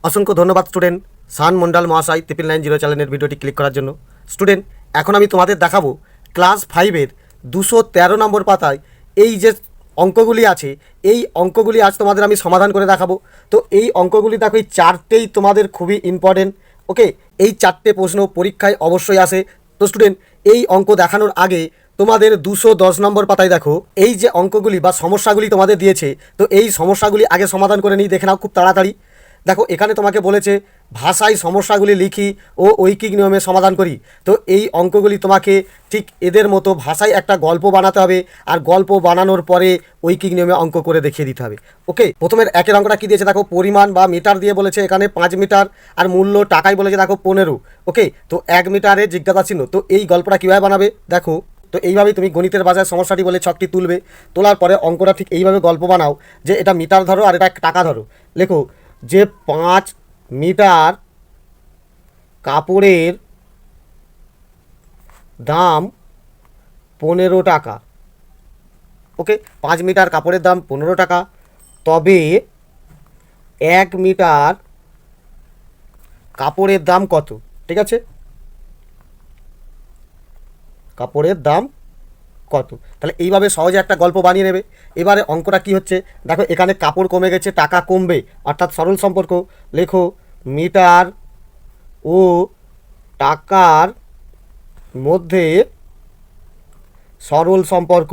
অসংখ্য ধন্যবাদ স্টুডেন্ট শান মন্ডল মহাশয় 9990 চ্যানেলের ভিডিওটি ক্লিক করার জন্য। স্টুডেন্ট, এখন আমি তোমাদের দেখাবো ক্লাস 5-এর 213 নম্বর পাতায় এই যে অঙ্কগুলি আছে, এই অঙ্কগুলি আজ তোমাদের আমি সমাধান করে দেখাবো। তো এই অঙ্কগুলি দেখো, এই চারটেই তোমাদের খুবই ইম্পর্টেন্ট। ওকে, এই চারটে প্রশ্ন পরীক্ষায় অবশ্যই আসে। তো স্টুডেন্ট, এই অঙ্ক দেখানোর আগে তোমাদের 210 নম্বর পাতায় দেখো এই যে অঙ্কগুলি বা সমস্যাগুলি তোমাদের দিয়েছে, তো এই সমস্যাগুলি আগে সমাধান করে নিই, দেখে নাও খুব তাড়াতাড়ি। দেখো, এখানে তোমাকে বলেছে ভাষায় সমস্যাগুলি লিখি ও ঐকিক নিয়মে সমাধান করি। তো এই অঙ্কগুলি তোমাকে ঠিক এদের মতো ভাষায় একটা গল্প বানাতে হবে, আর গল্প বানানোর পরে ঐকিক নিয়মে অঙ্ক করে দেখিয়ে দিতে হবে। ওকে, প্রথমের একের অঙ্কটা কী দিয়েছে দেখো, পরিমাণ বা মিটার দিয়ে বলেছে এখানে 5 মিটার, আর মূল্য টাকায় বলেছে দেখো 15। ওকে, তো 1 মিটারে জিজ্ঞাসা চিহ্ন। তো এই গল্পটা কীভাবে বানাবে দেখো। তো এইভাবেই তুমি গণিতের ভাষায় সমস্যাটি বলে ছকটি তুলবে, তোলার পরে অঙ্কটা ঠিক এইভাবে গল্প বানাও যে এটা মিটার ধরো আর এটা টাকা ধরো। লেখো যে 5 মিটার কাপড়ের দাম 15 টাকা। ওকে, 5 মিটার কাপড়ের দাম 15 টাকা, তবে 1 মিটার কাপড়ের দাম কত? ঠিক আছে, কাপড়ের দাম কত? তাহলে এইভাবে সহজে একটা গল্প বানিয়ে নেবে। এবারে অঙ্কটা কি হচ্ছে দেখো, এখানে কাপড় কমে গেছে, টাকা কমবে, অর্থাৎ সরল সম্পর্ক। লেখো মিটার ও টাকার মধ্যে সরল সম্পর্ক।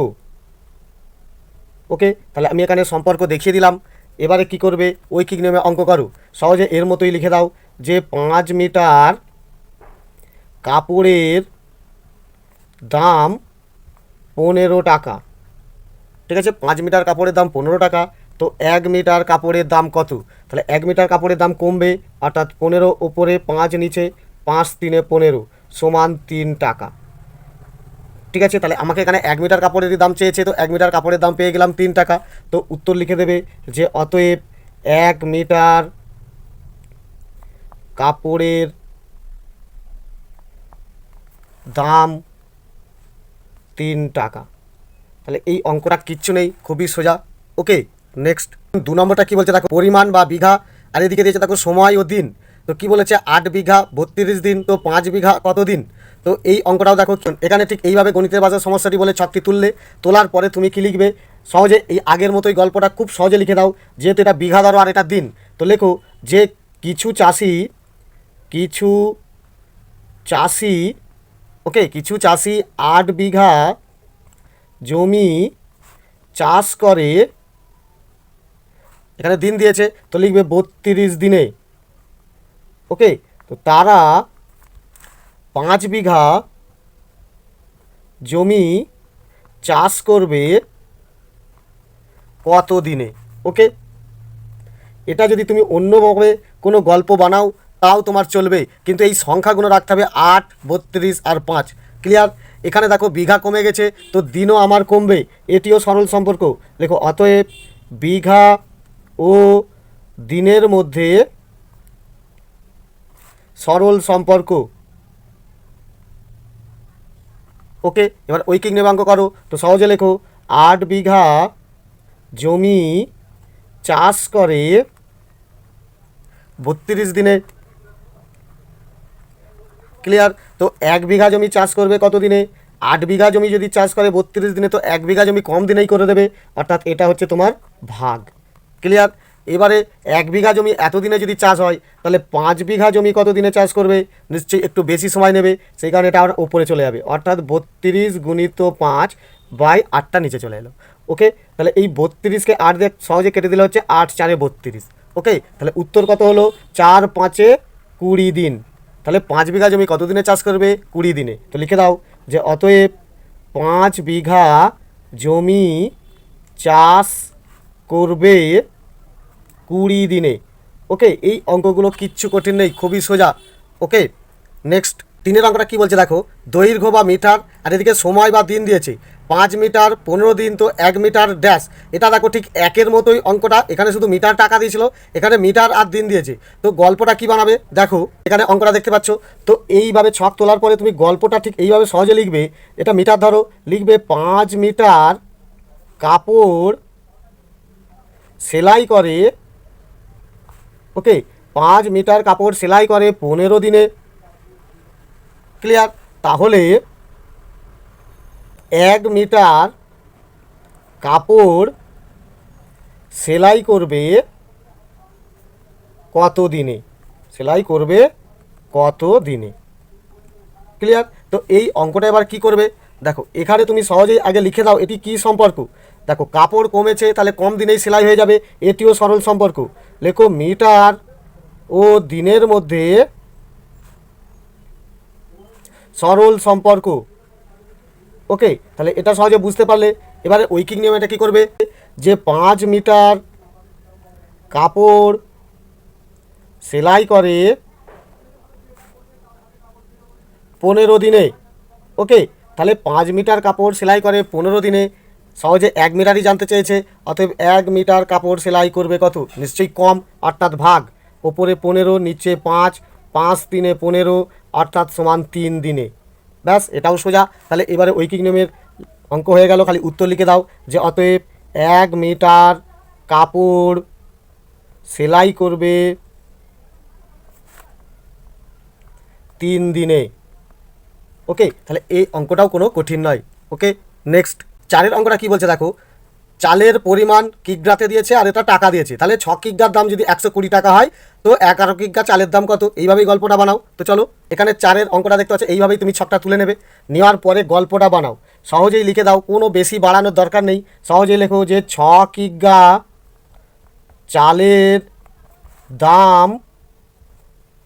ওকে, তাহলে আমি এখানে সম্পর্ক দেখিয়ে দিলাম। এবারে কি করবে, ঐকিক নিয়মে অঙ্ক করো। সহজে এর মতোই লিখে দাও যে 5 মিটার কাপড়ের দাম 15 টাকা। ঠিক আছে, 5 মিটার কাপড়ের দাম 15 টাকা, তো 1 মিটার কাপড়ের দাম কত? তাহলে 1 মিটার কাপড়ের দাম কমবে, অর্থাৎ 15 ওপরে 5 নিচে, 5 3 15 সমান 3 টাকা। ঠিক আছে, তাহলে আমাকে এখানে 1 মিটার কাপড়ের দাম চেয়েছে, তো 1 মিটার কাপড়ের দাম পেয়ে গেলাম 3 টাকা। তো উত্তর লিখে দেবে যে অতএব 1 মিটার কাপড়ের দাম 3 টাকা। তাহলে এই অঙ্কটা কিচ্ছু নেই, খুবই সোজা। ওকে, নেক্সট 2 নম্বরটা কী বলছে দেখো, পরিমাণ বা বিঘা, আর এদিকে দিয়েছে দেখো সময় ও দিন। তো কি বলেছে 8 বিঘা 32 দিন, তো 5 বিঘা কত দিন? তো এই অঙ্কটাও দেখো, এখানে ঠিক এইভাবে গণিতের ভাষার সমস্যাটি বলে ছকটি তুললে, তোলার পরে তুমি কি লিখবে সহজে এই আগের মতোই গল্পটা খুব সহজে লিখে দাও, যেহেতু এটা বিঘা ধরো আর এটা দিন। তো লেখো যে কিছু চাষি ওকে, কিছু চাষি 8 বিঘা জমি চাষ করে, এখানে দিন দিয়েছে তো লিখবে 32 দিনে। ওকে, তো তারা 5 বিঘা জমি চাষ করবে কত দিনে? ওকে, এটা যদি তুমি অন্যভাবে কোনো গল্প বানাও তাও তোমার চলবে, কিন্তু এই সংখ্যাগুলো রাখতে হবে 8, 32 আর 5। ক্লিয়ার? এখানে দেখো বিঘা কমে গেছে, তো দিনও আমার কমবে, এটিও সরল সম্পর্ক। দেখো অতএব বিঘা ও দিনের মধ্যে সরল সম্পর্ক। ওকে, এবার ঐকিক নিয়মাঙ্ক করো। তো সহজে লেখো 8 বিঘা জমি চাষ করে 32 দিনে। ক্লিয়ার? তো 1 বিঘা জমি চাষ করবে কত দিনে? 8 বিঘা জমি যদি চাষ করে 32 দিনে, তো 1 বিঘা জমি কম দিনেই করে দেবে, অর্থাৎ এটা হচ্ছে তোমার ভাগ। ক্লিয়ার? এবারে 1 বিঘা জমি এত দিনে যদি চাষ হয়, তাহলে 5 বিঘা জমি কত দিনে চাষ করবে? নিশ্চয়ই একটু বেশি সময় নেবে, সেই কারণে এটা আবার ওপরে চলে যাবে, অর্থাৎ 32 গুণিত 5 বাই 8টা নিচে চলে এলো। ওকে, তাহলে এই 32কে 8 দিয়ে সহজে কেটে দিলে হচ্ছে 8 4 32। ওকে, তাহলে উত্তর কত হলো? 4 5 20 দিন। তাহলে 5 বিঘা জমি কত দিনে চাষ করবে? 20 দিনে। তো লিখে দাও যে অতএব 5 বিঘা জমি চাষ করবে 20 দিনে। ওকে, এই অঙ্কগুলো কিচ্ছু কঠিন নেই, খুবই সোজা। ওকে, নেক্সট 3 অঙ্কটা কী বলছে দেখো, দৈর্ঘ্য বা মিটার, আর এদিকে সময় বা দিন দিয়েছে। 5 মিটার 15 দিন, তো 1 মিটার ড্যাশ। এটা দেখো ঠিক একের মতোই অঙ্কটা, এখানে শুধু মিটার টাকা দিয়েছিল, এখানে মিটার আর দিন দিয়েছে। তো গল্পটা কি বানাবে দেখো, এখানে অঙ্কটা দেখতে পাচ্ছ। তো এইভাবে ছক তোলার পরে তুমি গল্পটা ঠিক এইভাবে সহজে লিখবে। এটা মিটার ধরো, লিখবে 5 মিটার কাপড় সেলাই করে। ওকে, 5 মিটার কাপড় সেলাই করে 15 দিনে। ক্লিয়ার? তাহলে 1 মিটার কাপড় সেলাই করবে কত দিনে? সেলাই করবে কত দিনে? ক্লিয়ার? তো এই অঙ্কটা এবার কি করবে দেখো, এখানে তুমি সহজেই আগে লিখে দাও এটি কি সম্পর্ক। দেখো কাপড় কমেছে, তাহলে কম দিনেই সেলাই হয়ে যাবে, এটিও সরল সম্পর্ক। লেখো মিটার ও দিনের মধ্যে সরল সম্পর্ক। ওকে, তাহলে এটা সহজে বুঝতে পারলে। এবারে ঐকিক নিয়ম এটা কী করবে, যে 5 মিটার কাপড় সেলাই করে 15 দিনে। ওকে, তাহলে 5 মিটার কাপড় সেলাই করে 15 দিনে, সহজে 1 মিটারই জানতে চেয়েছে। অতএব 1 মিটার কাপড় সেলাই করবে কত? নিশ্চয়ই কম, অর্থাৎ ভাগ। ওপরে 15, নিচে 5, 5 3 15, অর্থাৎ সমান 3 দিনে। ব্যাস, এটাও সোজা। তাহলে এবারে ঐকিক নিয়মের অঙ্ক হয়ে গেল, খালি উত্তর লিখে দাও যে অতএব 1 মিটার কাপড় সেলাই করবে 3 দিনে। ওকে, তাহলে এই অঙ্কটাও কোনো কঠিন নয়। ওকে, নেক্সট 4-এর অঙ্কটা কী বলছে দেখো, চালের পরিমাণ কিগ্রাতে দিয়েছে আর এটা টাকা দিয়েছে। তাহলে 6 কিগ্রার দাম যদি 120 টাকা হয়, তো 11 কিগ্রা চালের দাম কত? এইভাবেই গল্পটা বানাও। তো চলো, এখানে 4-এর অঙ্কটা দেখতে পাচ্ছ, এইভাবেই তুমি ছকটা তুলে নেবে, নেওয়ার পরে গল্পটা বানাও। সহজেই লিখে দাও, কোনো বেশি বাড়ানোর দরকার নেই। সহজেই লেখো যে 6 কিগ্রা চালের দাম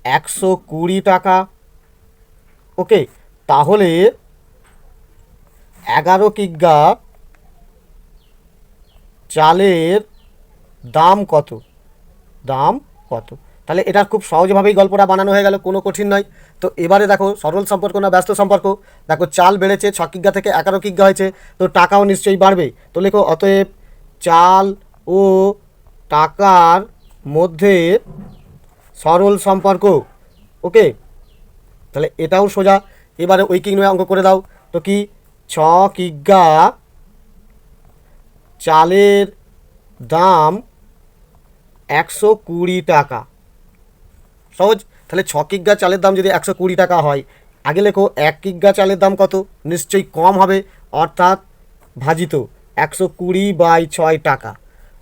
120 টাকা। ওকে, তাহলে 11 কিগ্রা চালের দাম কত? দাম কত? তাহলে এটা খুব সহজভাবেই গল্পটা বানানো হয়ে গেল, কোনো কঠিন নয়। তো এবারে দেখো সরল সম্পর্ক না ব্যস্ত সম্পর্ক। দেখো চাল বেড়েছে, 6 কিগ্রা থেকে 11 কিগ্রা হয়েছে, তো টাকাও নিশ্চয়ই বাড়বে। তো লেখো অতএব চাল ও টাকার মধ্যে সরল সম্পর্ক। ওকে, তাহলে এটাও সোজা। এবারে ঐকিক নিয়ে অঙ্ক করে দাও। তো কি, 6 কিগ্রা চালের দাম 120 টাকা। সহজ। তাহলে 6 কিগ্রা চালের দাম যদি 120 টাকা হয়, আগে লেখো 1 কিগ্রা চালের দাম কত? নিশ্চয়ই কম হবে, অর্থাৎ ভাজিত 120/6 টাকা।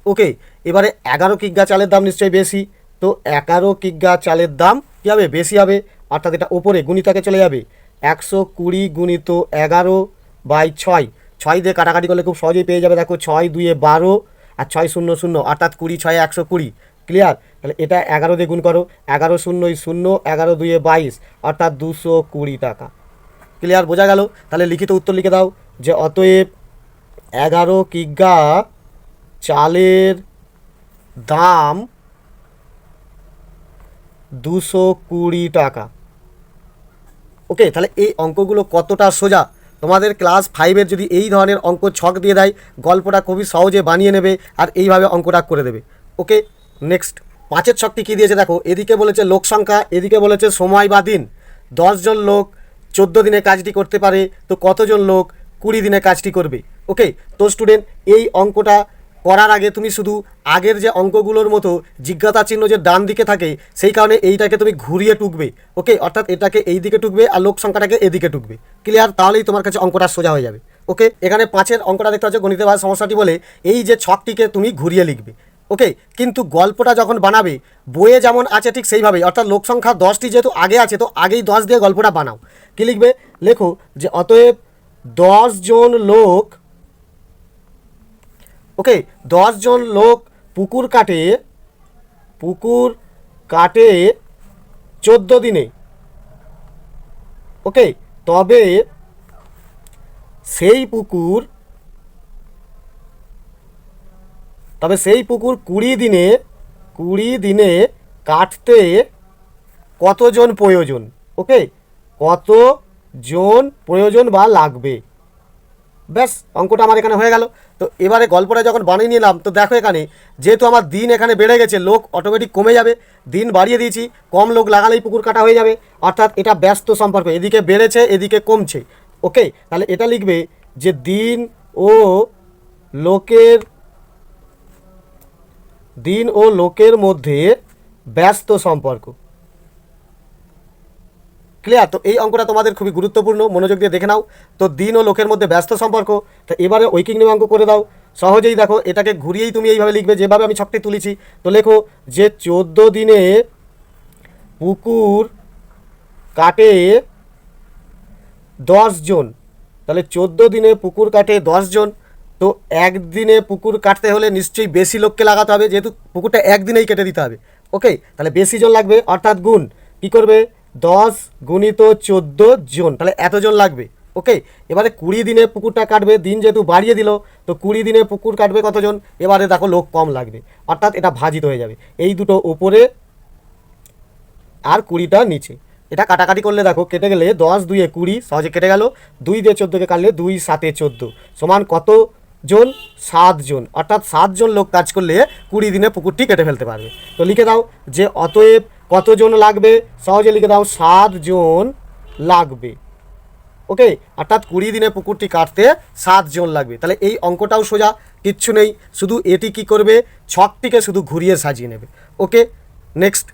ওকে, এবারে 11 কিগ্রা চালের দাম নিশ্চয়ই বেশি, তো 11 কিগ্রা চালের দাম কী হবে? বেশি হবে, অর্থাৎ এটা ওপরে গুণিতকে চলে যাবে, 120 গুণিত 11/6। 6 দিয়ে কাটাকাটি করলে খুব সহজেই পেয়ে যাবে। দেখো 6 2 12 আর 6 0 0, অর্থাৎ 20 6 120। ক্লিয়ার? তাহলে এটা 11 দিয়ে গুণ করো, 11 0 0, 11 2 22, অর্থাৎ 220 টাকা। ক্লিয়ার? বোঝা গেল? তাহলে লিখিত উত্তর লিখে দাও যে অতএব 11 কিগ্রা চালের দাম 220 টাকা। ওকে, তাহলে এই অঙ্কগুলো কতটা সোজা। তোমাদের ক্লাস 5-এর যদি এই ধরনের অঙ্ক ছক দিয়ে দেয়, গল্পটা খুবই সহজে বানিয়ে নেবে আর এইভাবে অঙ্কটা করে দেবে। ওকে, নেক্সট 5-এর ছকটি কী দিয়েছে দেখো, এদিকে বলেছে লোক সংখ্যা, এদিকে বলেছে সময় বা দিন। 10 জন লোক 14 দিনে কাজটি করতে পারে, তো কতজন লোক 20 দিনে কাজটি করবে। ওকে, তো স্টুডেন্ট এই অঙ্কটা করার আগে তুমি শুধু আগের যে অঙ্কগুলোর মতো জিজ্ঞাসা চিহ্ন যে ডান দিকে থাকে, সেই কারণে এইটাকে তুমি ঘুরিয়ে টুকবে। ওকে, অর্থাৎ এটাকে এই দিকে টুকবে আর লোক সংখ্যাটাকে এদিকে টুকবে। ক্লিয়ার? তাহলেই তোমার কাছে অঙ্কটা সোজা হয়ে যাবে। ওকে, এখানে 5-এর অঙ্কটা দেখতে পাচ্ছ, গণিতের ভাষার সমস্যাটি বলে এই যে ছকটিকে তুমি ঘুরিয়ে লিখবে। ওকে, কিন্তু গল্পটা যখন বানাবে বইয়ে যেমন আছে ঠিক সেইভাবেই, অর্থাৎ লোক সংখ্যা 10টি যেহেতু আগে আছে, তো আগেই 10 দিয়ে গল্পটা বানাও। কী লিখবে? লেখো যে অতএব 10 জন লোক, ওকে, 10 জন লোক পুকুর কাটে 14 দিনে। ওকে, তবে সেই পুকুর 20 দিনে কাটতে কতজন প্রয়োজন? ওকে, কতজন প্রয়োজন বা লাগবে। ব্যাস, অঙ্কটা আমার এখানে হয়ে গেল। তো এবারে গল্পটা যখন বানিয়ে নিলাম, তো দেখো এখানে যেহেতু আমার দিন এখানে বেড়ে গেছে, লোক অটোমেটিক কমে যাবে। দিন বাড়িয়ে দিয়েছি, কম লোক লাগালেই পুকুর কাটা হয়ে যাবে, অর্থাৎ এটা ব্যস্ত সম্পর্ক, এদিকে বেড়েছে এদিকে কমছে। ওকে, তাহলে এটা লিখবে যে দিন ও লোকের মধ্যে ব্যস্ত সম্পর্ক। ক্লিয়ার? তো এই অঙ্কটা তোমাদের খুবই গুরুত্বপূর্ণ, মনোযোগ দিয়ে দেখে নাও। তো দিন ও লোকের মধ্যে ব্যস্ত সম্পর্ক। তো এবারে ঐকিক নিয়ম অঙ্ক করে দাও। সহজেই দেখো, এটাকে ঘুরিয়েই তুমি এইভাবে লিখবে যেভাবে আমি ছকটি তুলেছি। তো লেখো যে 14 দিনে পুকুর কাটে 10 জন। তাহলে 14 দিনে পুকুর কাটে 10 জন। তো একদিনে পুকুর কাটতে হলে নিশ্চয়ই বেশি লোককে লাগাতে হবে, যেহেতু পুকুরটা একদিনেই কেটে দিতে হবে। ওকে, তাহলে বেশি জন লাগবে, অর্থাৎ গুণ কী করবে 10 গুণিত 14 জন, তাহলে এতজন লাগবে। ওকে, এবারে 20 দিনে পুকুরটা কাটবে, দিন যেহেতু বাড়িয়ে দিল, তো 20 দিনে পুকুর কাটবে কতজন, এবারে দেখো লোক কম লাগবে, অর্থাৎ এটা ভাজিত হয়ে যাবে, এই দুটো উপরে আর 20টা নিচে। এটা কাটাকাটি করলে দেখো কেটে গেলে 10 2 20 সহজে কেটে গেল। 2 দিয়ে 14কে কাটলে 2 7 14 সমান কত জন? 7 জন, অর্থাৎ 7 জন লোক কাজ করলে 20 দিনে পুকুরটি কেটে ফেলতে পারবে। তো লিখে দাও যে অতএব কতজন লাগবে, সহজে লিখে দাও 7 জন লাগবে। ওকে, অর্থাৎ 20 দিনে পুকুরটি কাটতে 7 জন লাগবে। তাহলে এই অঙ্কটাও সোজা, কিচ্ছু নেই, শুধু এটি কি করবে, ছকটিকে শুধু ঘুরিয়ে সাজিয়ে নেবে। ওকে, নেক্সট।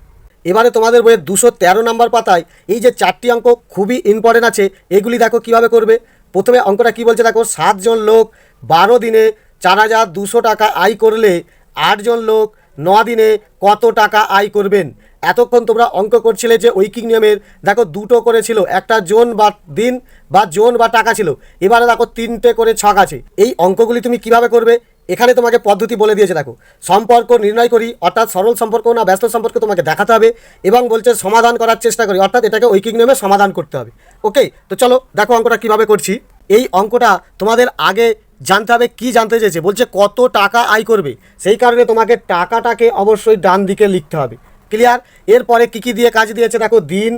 এবারে তোমাদের বইয়ের 213 নম্বর পাতায় এই যে 4টি অঙ্ক খুবই ইম্পর্টেন্ট আছে, এগুলি দেখো কিভাবে করবে। প্রথমে অঙ্কটা কি বলছে দেখো, 7 জন লোক 12 দিনে 4200 টাকা আয় করলে 8 জন লোক 9 দিনে কত টাকা আয় করবেন। এতক্ষণ তোমরা অঙ্ক করছিলে যে ঐকিক নিয়মের, দেখো দুটো করেছিল, একটা জোন বা দিন বা জোন বা টাকা ছিল, এবারে দেখো 3টে করে ছক আছে। এই অঙ্কগুলি তুমি কিভাবে করবে, এখানে তোমাকে পদ্ধতি বলে দিয়েছে। দেখো, সম্পর্ক নির্ণয় করি, অর্থাৎ সরল সম্পর্ক না ব্যস্ত সম্পর্ক তোমাকে দেখাতে হবে, এবং বলছে সমাধান করার চেষ্টা করি, অর্থাৎ এটাকে ঐকিক নিয়মে সমাধান করতে হবে। ওকে, তো চলো দেখো অঙ্কটা কিভাবে করছি। এই অঙ্কটা তোমাদের আগে জানতে হবে, কি জানতে চেয়েছে, বলছে কত টাকা আয় করবে, সেই কারণে তোমাকে টাকাটাকে অবশ্যই ডান দিকে লিখতে হবে। ক্লিয়ার? এরপরে কী কী দিয়ে কাজ দিয়েছে দেখো, দিন,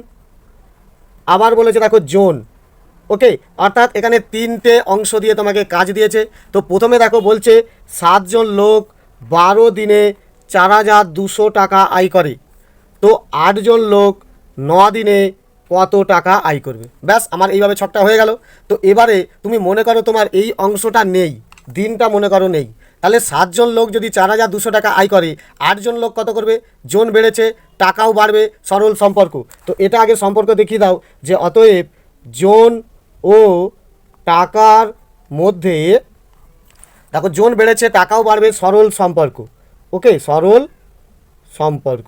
আবার বলেছে দেখো জোন। ওকে, অর্থাৎ এখানে 3টে অংশ দিয়ে তোমাকে কাজ দিয়েছে। তো প্রথমে দেখো বলছে 7 জন লোক 12 দিনে 4200 টাকা আয় করে, তো 8 জন লোক 9 দিনে কত টাকা আয় করবে। ব্যাস, আমার এইভাবে ছকটা হয়ে গেল। তো এবারে তুমি মনে করো তোমার এই অংশটা নেই, দিনটা মনে করো নেই, তাহলে 7 জন লোক যদি 4200 টাকা আয় করে, 8 জন লোক কত করবে, জন বেড়েছে টাকাও বাড়বে, সরল সম্পর্ক। তো এটা আগে সম্পর্ক দেখিয়ে দাও যে অতএব জন ও টাকার মধ্যে, দেখো জন বেড়েছে টাকাও বাড়বে, সরল সম্পর্ক। ওকে, সরল সম্পর্ক।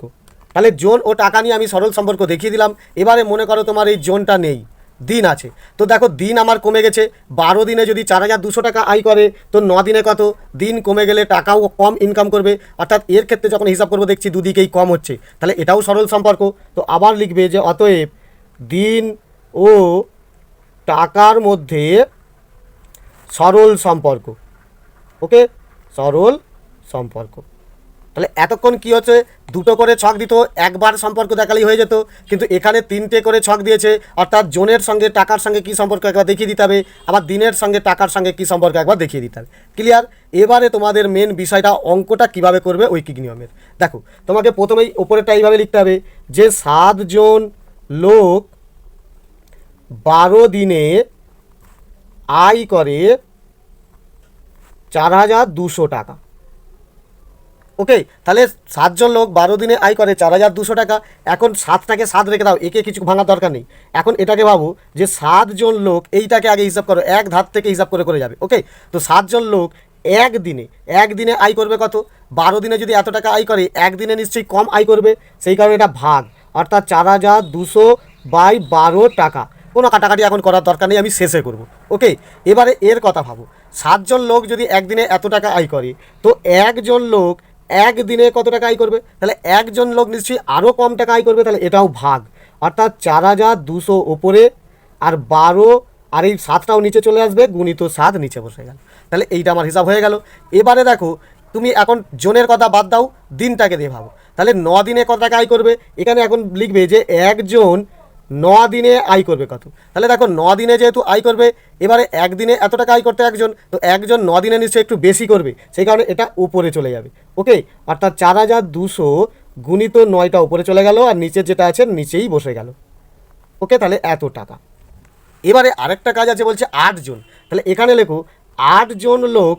তাহলে জন ও টাকা নিয়ে আমি সরল সম্পর্ক দেখিয়ে দিলাম। এবারে মনে করো তোমার এই জনটা নেই, দিন আছে। তো দেখো দিন আমার কমে গেছে, 12 দিনে যদি 4200 টাকা আয় করে, তো 9 দিনে কত, দিন কমে গেলে টাকাও কম ইনকাম করবে, অর্থাৎ এর ক্ষেত্রে যখন হিসাব করবো দেখছি দুদিকেই কম হচ্ছে, তাহলে এটাও সরল সম্পর্ক। তো আবার লিখবে যে অতএব দিন ও টাকার মধ্যে সরল সম্পর্ক। ওকে, সরল সম্পর্ক। তাহলে এতক্ষণ কি হচ্ছে, দুটো করে ছক দিত, একবার সম্পর্ক দেখালেই হয়ে যেত, কিন্তু এখানে 3টে করে ছক দিয়েছে, অর্থাৎ জনের সঙ্গে টাকার সঙ্গে কী সম্পর্ক একবার দেখিয়ে দিতে হবে, আবার দিনের সঙ্গে টাকার সঙ্গে কী সম্পর্ক একবার দেখিয়ে দিতে হবে। ক্লিয়ার? এবারে তোমাদের মেন বিষয়টা অঙ্কটা কিভাবে করবে ঐকিক নিয়মের। দেখো, তোমাকে প্রথমেই ওপরেটা এইভাবে লিখতে হবে যে 7 জন লোক 12 দিনে আয় করে 4200 টাকা। ওকে, তাহলে 7 জন লোক 12 দিনে আয় করে 4200 টাকা। এখন 7টাকে 7 রেখে দাও, একে কিছু ভাঙার দরকার নেই। এখন এটাকে ভাবো যে 7 জন লোক, এইটাকে আগে হিসাব করো, এক ধার থেকে হিসাব করে করে যাবে। ওকে, তো 7 জন লোক একদিনে আয় করবে কত, 12 দিনে যদি এত টাকা আয় করে, একদিনে নিশ্চয়ই কম আয় করবে, সেই কারণে এটা ভাগ, অর্থাৎ 4200/12 টাকা। কোনো কাটাকাটি এখন করার দরকার নেই, আমি শেষে করব। ওকে, এবারে এর কথা ভাবো, 7 জন লোক যদি একদিনে এত টাকা আয় করে, তো একজন লোক একদিনে কত টাকা আয় করবে, তাহলে একজন লোক নিশ্চয়ই আরও কম টাকা আয় করবে, তাহলে এটাও ভাগ, অর্থাৎ 4200 ওপরে আর 12, আর এই 7টাও নিচে চলে আসবে, গুণিত 7 নিচে বসে গেল। তাহলে এইটা আমার হিসাব হয়ে গেল। এবারে দেখো, তুমি এখন জনের কথা বাদ দাও, দিনটাকে দিয়ে ভাবো, তাহলে 9 দিনে কত টাকা আয় করবে, এখানে এখন লিখবে যে একজন 9 দিনে আয় করবে কত। তাহলে দেখো 9 দিনে যেহেতু আয় করবে, এবারে একদিনে এত টাকা আয় করতে একজন, তো একজন 9 দিনে নিশ্চয়ই একটু বেশি করবে, সেই কারণে এটা উপরে চলে যাবে। ওকে, অর্থাৎ 4200 গুণিত 9টা উপরে চলে গেল, আর নিচে যেটা আছে নিচেই বসে গেল। ওকে, তাহলে এত টাকা। এবারে আরেকটা কাজ আছে, বলছে 8 জন, তাহলে এখানে লেখো 8 জন লোক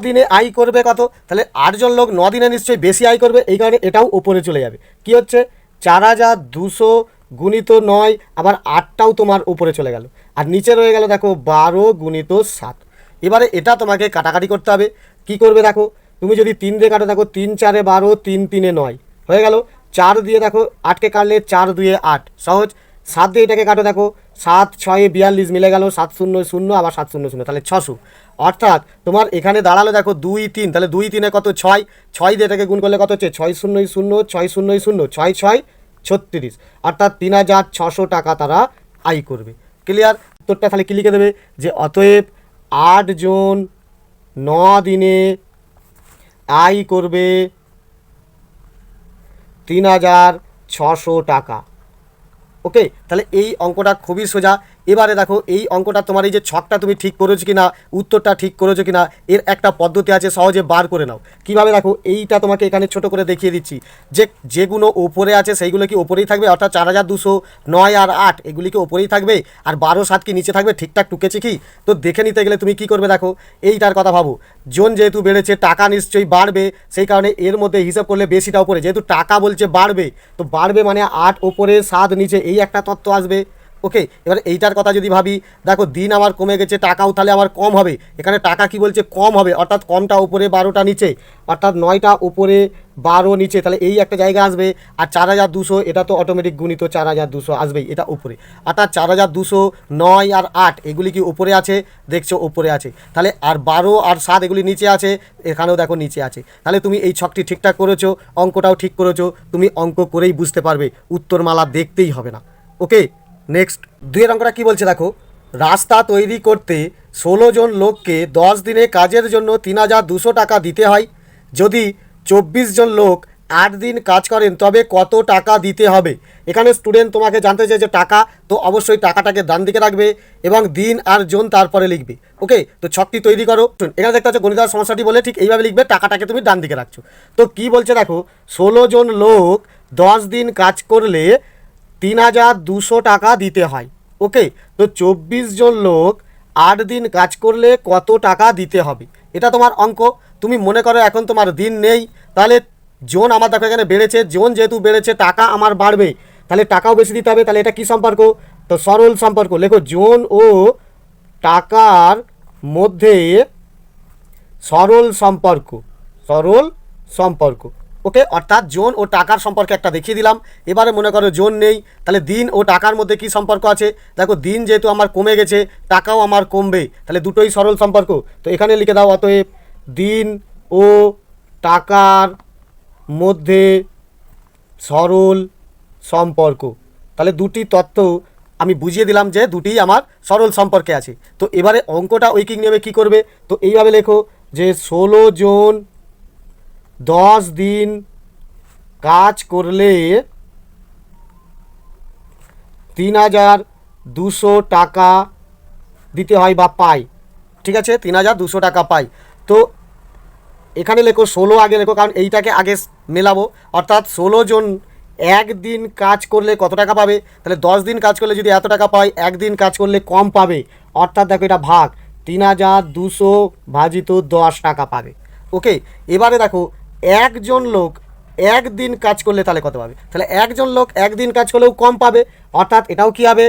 দিনে আয় করবে কত, তাহলে 8জন লোক দিনে নিশ্চয়ই বেশি আয় করবে, এই কারণে এটাও ওপরে চলে যাবে। কি হচ্ছে 4200 গুণিত 9, আবার 8টাও তোমার উপরে চলে গেল, আর নিচে রয়ে গেল দেখো 12 গুণিত 7। এবারে এটা তোমাকে কাটাকাটি করতে হবে। কি করবে দেখো, তুমি যদি 3 দিয়ে কাটো দেখো 3 4 12, 3 3 9 হয়ে গেল। 4 দিয়ে দেখো 8কে কাটলে 4 2 8 সহজ। 7 দিয়ে এটাকে কাটো দেখো 7 6 42 মিলে গেল, 7 0 0 আবার 7 0 0, তাহলে 600। অর্থাৎ তোমার এখানে দাঁড়ালো দেখো 2 3, তাহলে 2 3 কত 6, 6 দিয়ে এটাকে গুণ করলে কত হচ্ছে 6 0 0 6 0 0 6 6 36, অর্থাৎ 3600 টাকা তারা আয় করবে। ক্লিয়ার? উত্তরটা তাহলে কি লিখে দেবে যে অতএব 8 জন দিনে আয় করবে 3600 টাকা। ওকে, তাহলে এই অঙ্কটা খুবই সোজা। এবারে দেখো এই অঙ্কটা তোমার এই যে ছকটা তুমি ঠিক করেছো কি না, উত্তরটা ঠিক করেছো কি না, এর একটা পদ্ধতি আছে, সহজে বার করে নাও। কিভাবে দেখো, এইটা তোমাকে এখানে ছোট করে দেখিয়ে দিচ্ছি যে যেগুলো ওপরে আছে সেইগুলো কি ওপরেই থাকবে, অর্থাৎ 4200, 9 আর 8 এগুলি কি ওপরেই থাকবে, আর 12 7 কি নিচে থাকবে, ঠিকঠাক টুকেছে কি? তো দেখে নিতে গেলে তুমি কি করবে দেখো, এইটার কথা ভাবো, জন যেহেতু বেড়েছে টাকা নিশ্চয়ই বাড়বে, সেই কারণে এর মধ্যে হিসাব করলে বেশিটা ওপরে, যেহেতু টাকা বলছে বাড়বে, তো বাড়বে মানে 8 ওপরে 7 নিচে, এই একটা তত্ত্ব আসবে। ওকে, এবার এইটার কথা যদি ভাবি, দেখো দিন আমার কমে গেছে, টাকাও তাহলে আমার কম হবে। এখানে টাকা কি বলছে কম হবে, অর্থাৎ কমটা উপরে 12টা নিচে, অর্থাৎ 9টা উপরে 12 নিচে, তাহলে এই একটা জায়গা আসবে। আর 4200 এটা তো অটোমেটিক গুণিত 4200 আসবেই, এটা উপরে, অর্থাৎ 4200, 9 আর 8 এগুলি কি উপরে আছে, দেখছো উপরে আছে, তাহলে আর 12 আর 7 এগুলি নিচে আছে, এখানেও দেখো নিচে আছে। তাহলে তুমি এই ছকটি ঠিকঠাক করেছো, অঙ্কটাও ঠিক করেছো, তুমি অঙ্ক করেই বুঝতে পারবে, উত্তরমালা দেখতেই হবে না। ওকে, নেক্সট 2 অঙ্কটা কি বলছে দেখো, রাস্তা তৈরি করতে 16 জন লোককে 10 দিনে কাজের জন্য 3200 টাকা দিতে হয়। যদি 24 জন লোক 8 দিন কাজ করেন তবে কত টাকা দিতে হবে? এখানে স্টুডেন্ট তোমাকে জানতে চাই যে টাকা, তো অবশ্যই টাকাটাকে ডান দিকে রাখবে এবং দিন আর জন তারপরে লিখবে। ওকে, তো ছকটি তৈরি করো। এখানে দেখতে পাচ্ছ গণিতার সমস্যাটি বলে ঠিক এইভাবে লিখবে, টাকাটাকে তুমি ডান দিকে রাখছো। তো কি বলছে দেখো, 16 জন লোক 10 দিন কাজ করলে 3200 টাকা দিতে হয়। ওকে, তো 24 জন লোক 8 দিন কাজ করলে কত টাকা দিতে হবে, এটা তোমার অঙ্ক। তুমি মনে করো এখন তোমার দিন নেই, তাহলে জন আমার দেখো এখানে বেড়েছে, জন যেহেতু বেড়েছে টাকা আমার বাড়বে, তাহলে টাকাও বেশি দিতে হবে। তাহলে এটা কি সম্পর্ক, তো সরল সম্পর্ক। লেখো জন ও টাকার মধ্যে সরল সম্পর্ক, সরল সম্পর্ক। ওকে, অর্থাৎ জন ও টাকার সম্পর্কে একটা দেখিয়ে দিলাম। এবারে মনে করো জন নেই, তাহলে দিন ও টাকার মধ্যে কি সম্পর্ক আছে, দেখো দিন যেহেতু আমার কমে গেছে, টাকাও আমার কমবে, তাহলে দুটোই সরল সম্পর্ক। তো এখানে লিখে দাও অতএব দিন ও টাকার মধ্যে সরল সম্পর্ক। তাহলে দুটি তত্ত্ব আমি বুঝিয়ে দিলাম যে দুটিই আমার সরল সম্পর্কে আছে। তো এবারে অঙ্কটা ঐকিক নিয়মে কী করবে, তো এইভাবে লেখো যে 16 জন 10 দিন কাজ করলে 3200 টাকা দিতে হয় বা পাই। ঠিক আছে, 3200 টাকা পাই। তো এখানে লেখো 16 আগে লেখো, কারণ এইটাকে আগে মেলাবো। অর্থাৎ 16 জন একদিন কাজ করলে কত টাকা পাবে, তাহলে 10 দিন কাজ করলে যদি এত টাকা পায়, একদিন কাজ করলে কম পাবে, অর্থাৎ দেখো এটা ভাগ 3200 ভাজিত 10 টাকা পাবে। ওকে, এবারে দেখো একজন লোক একদিন কাজ করলে তাহলে কত পাবে, তাহলে একজন লোক একদিন কাজ করলেও কম পাবে, অর্থাৎ এটাও কি হবে,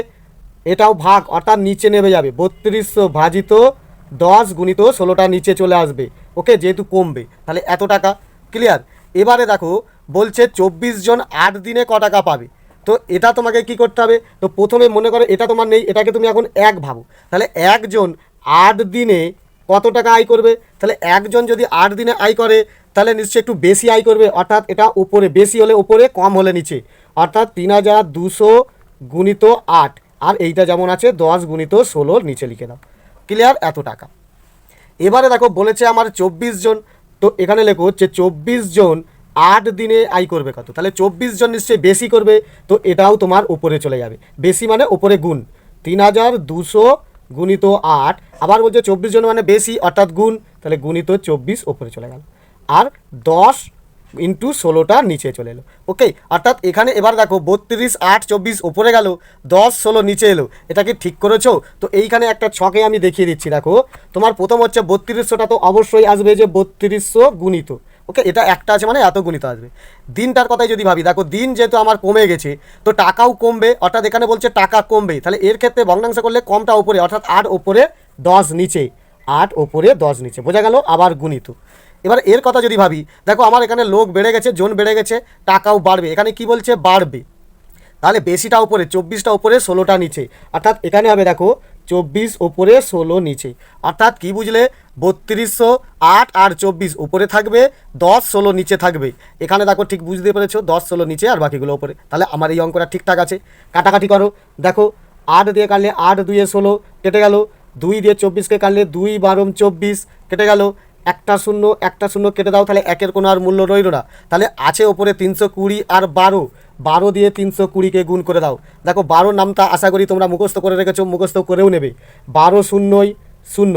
এটাও ভাগ, অর্থাৎ নিচে নেমে যাবে 3200 ভাজিত 10 গুণিত 16টা নিচে চলে আসবে। ওকে, যেহেতু কমবে, তাহলে এত টাকা। ক্লিয়ার? এবারে দেখো বলছে 24 জন 8 দিনে ক টাকা পাবে। তো এটা তোমাকে কি করতে হবে, তো প্রথমে মনে করো এটা তোমার নেই, এটাকে তুমি এখন এক ভাবো। তাহলে একজন 8 দিনে কত টাকা আয় করবে, তাহলে একজন যদি 8 দিনে আয় করে তাহলে নিশ্চয়ই একটু বেশি আয় করবে, অর্থাৎ এটা উপরে, বেশি হলে উপরে, কম হলে নিচে, অর্থাৎ 3200 গুণিত 8, আর এইটা যেমন আছে 10 গুণিত 16 নিচে লিখে দাও। ক্লিয়ার? এত টাকা। এবারে দেখো বলেছে আমার 24 জন, তো এখানে লেখো হচ্ছে 24 জন 8 দিনে আয় করবে কত, তাহলে 24 জন নিশ্চয়ই বেশি করবে, তো এটাও তোমার উপরে চলে যাবে। বেশি মানে উপরে গুণ, 3200 গুণিত 8, আবার বলছে 24 জন মানে বেশি, অর্থাৎ গুণ, তাহলে গুণিত 24 উপরে চলে গেল। আর 10 ইন্টু 16টা নিচে চলে এলো। ওকে, অর্থাৎ এখানে এবার দেখো 32, 8, 24 ওপরে গেল, 10, 16 নিচে এলো। এটা কি ঠিক করেছো? তো এইখানে একটা ছকে আমি দেখিয়ে দিচ্ছি। দেখো তোমার প্রথম হচ্ছে 3200টা তো অবশ্যই আসবে যে 3200 গুণিত। ওকে, এটা একটা আছে মানে এত গুণিত আসবে। দিনটার কথাই যদি ভাবি, দেখো দিন যেহেতু আমার কমে গেছে তো টাকাও কমবে, অর্থাৎ এখানে বলছে টাকা কমবে, তাহলে এর ক্ষেত্রে ভগ্নাংশ করলে কমটা ওপরে, অর্থাৎ 8 ওপরে 10 নিচে, 8 ওপরে 10 নিচে, বোঝা গেল? আবার গুণিত। এবার এর কথা যদি ভাবি, দেখো আমার এখানে লোক বেড়ে গেছে, জন বেড়ে গেছে, টাকাও বাড়বে, এখানে কি বলছে বাড়বে, তাহলে বেশিটা উপরে, 24টা উপরে 16টা নিচে, অর্থাৎ এখানে হবে দেখো 24 ওপরে 16 নিচে, অর্থাৎ কি বুঝলে 3200, 8 আর 24 উপরে থাকবে, 10, 16 নিচে থাকবে। এখানে দেখো ঠিক বুঝতে পেরেছো, 10, 16 নিচে আর বাকিগুলো উপরে। তাহলে আমার এই অঙ্কটা ঠিকঠাক আছে। কাটাকাটি করো, দেখো 8 দিয়ে কাটলে 8 2 16 কেটে গেল, 2 দিয়ে 24কে কাটলে 2 12 24 কেটে গেল, একটা শূন্য একটা শূন্য কেটে দাও, তাহলে একের কোনো আর মূল্য রইল না। তাহলে আছে ওপরে 320 আর 12, 12 দিয়ে 320কে গুণ করে দাও। দেখো 12 নামটা আশা করি তোমরা মুখস্থ করে রেখেছো, মুখস্থ করেও নেবে। 12 শূন্যই শূন্য,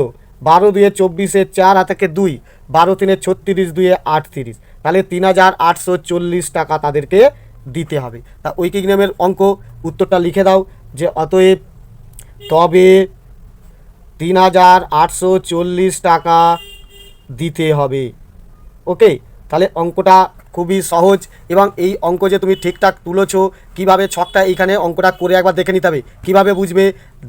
12 দুয়ে 24, 4 হাতে 2, 12 3 36, 2 38, তাহলে 3840 টাকা তাদেরকে দিতে হবে। তা ঐকিক নিয়মের অঙ্ক উত্তরটা লিখে দাও যে অতএব তবে 3840 টাকা দিতে হবে। ওকে, তাহলে অঙ্কটা খুবই সহজ, এবং এই অঙ্ক যে তুমি ঠিকঠাক তুলেছো, কীভাবে ছকটা এইখানে অঙ্কটা করে একবার দেখে নিতে হবে। কীভাবে বুঝবে?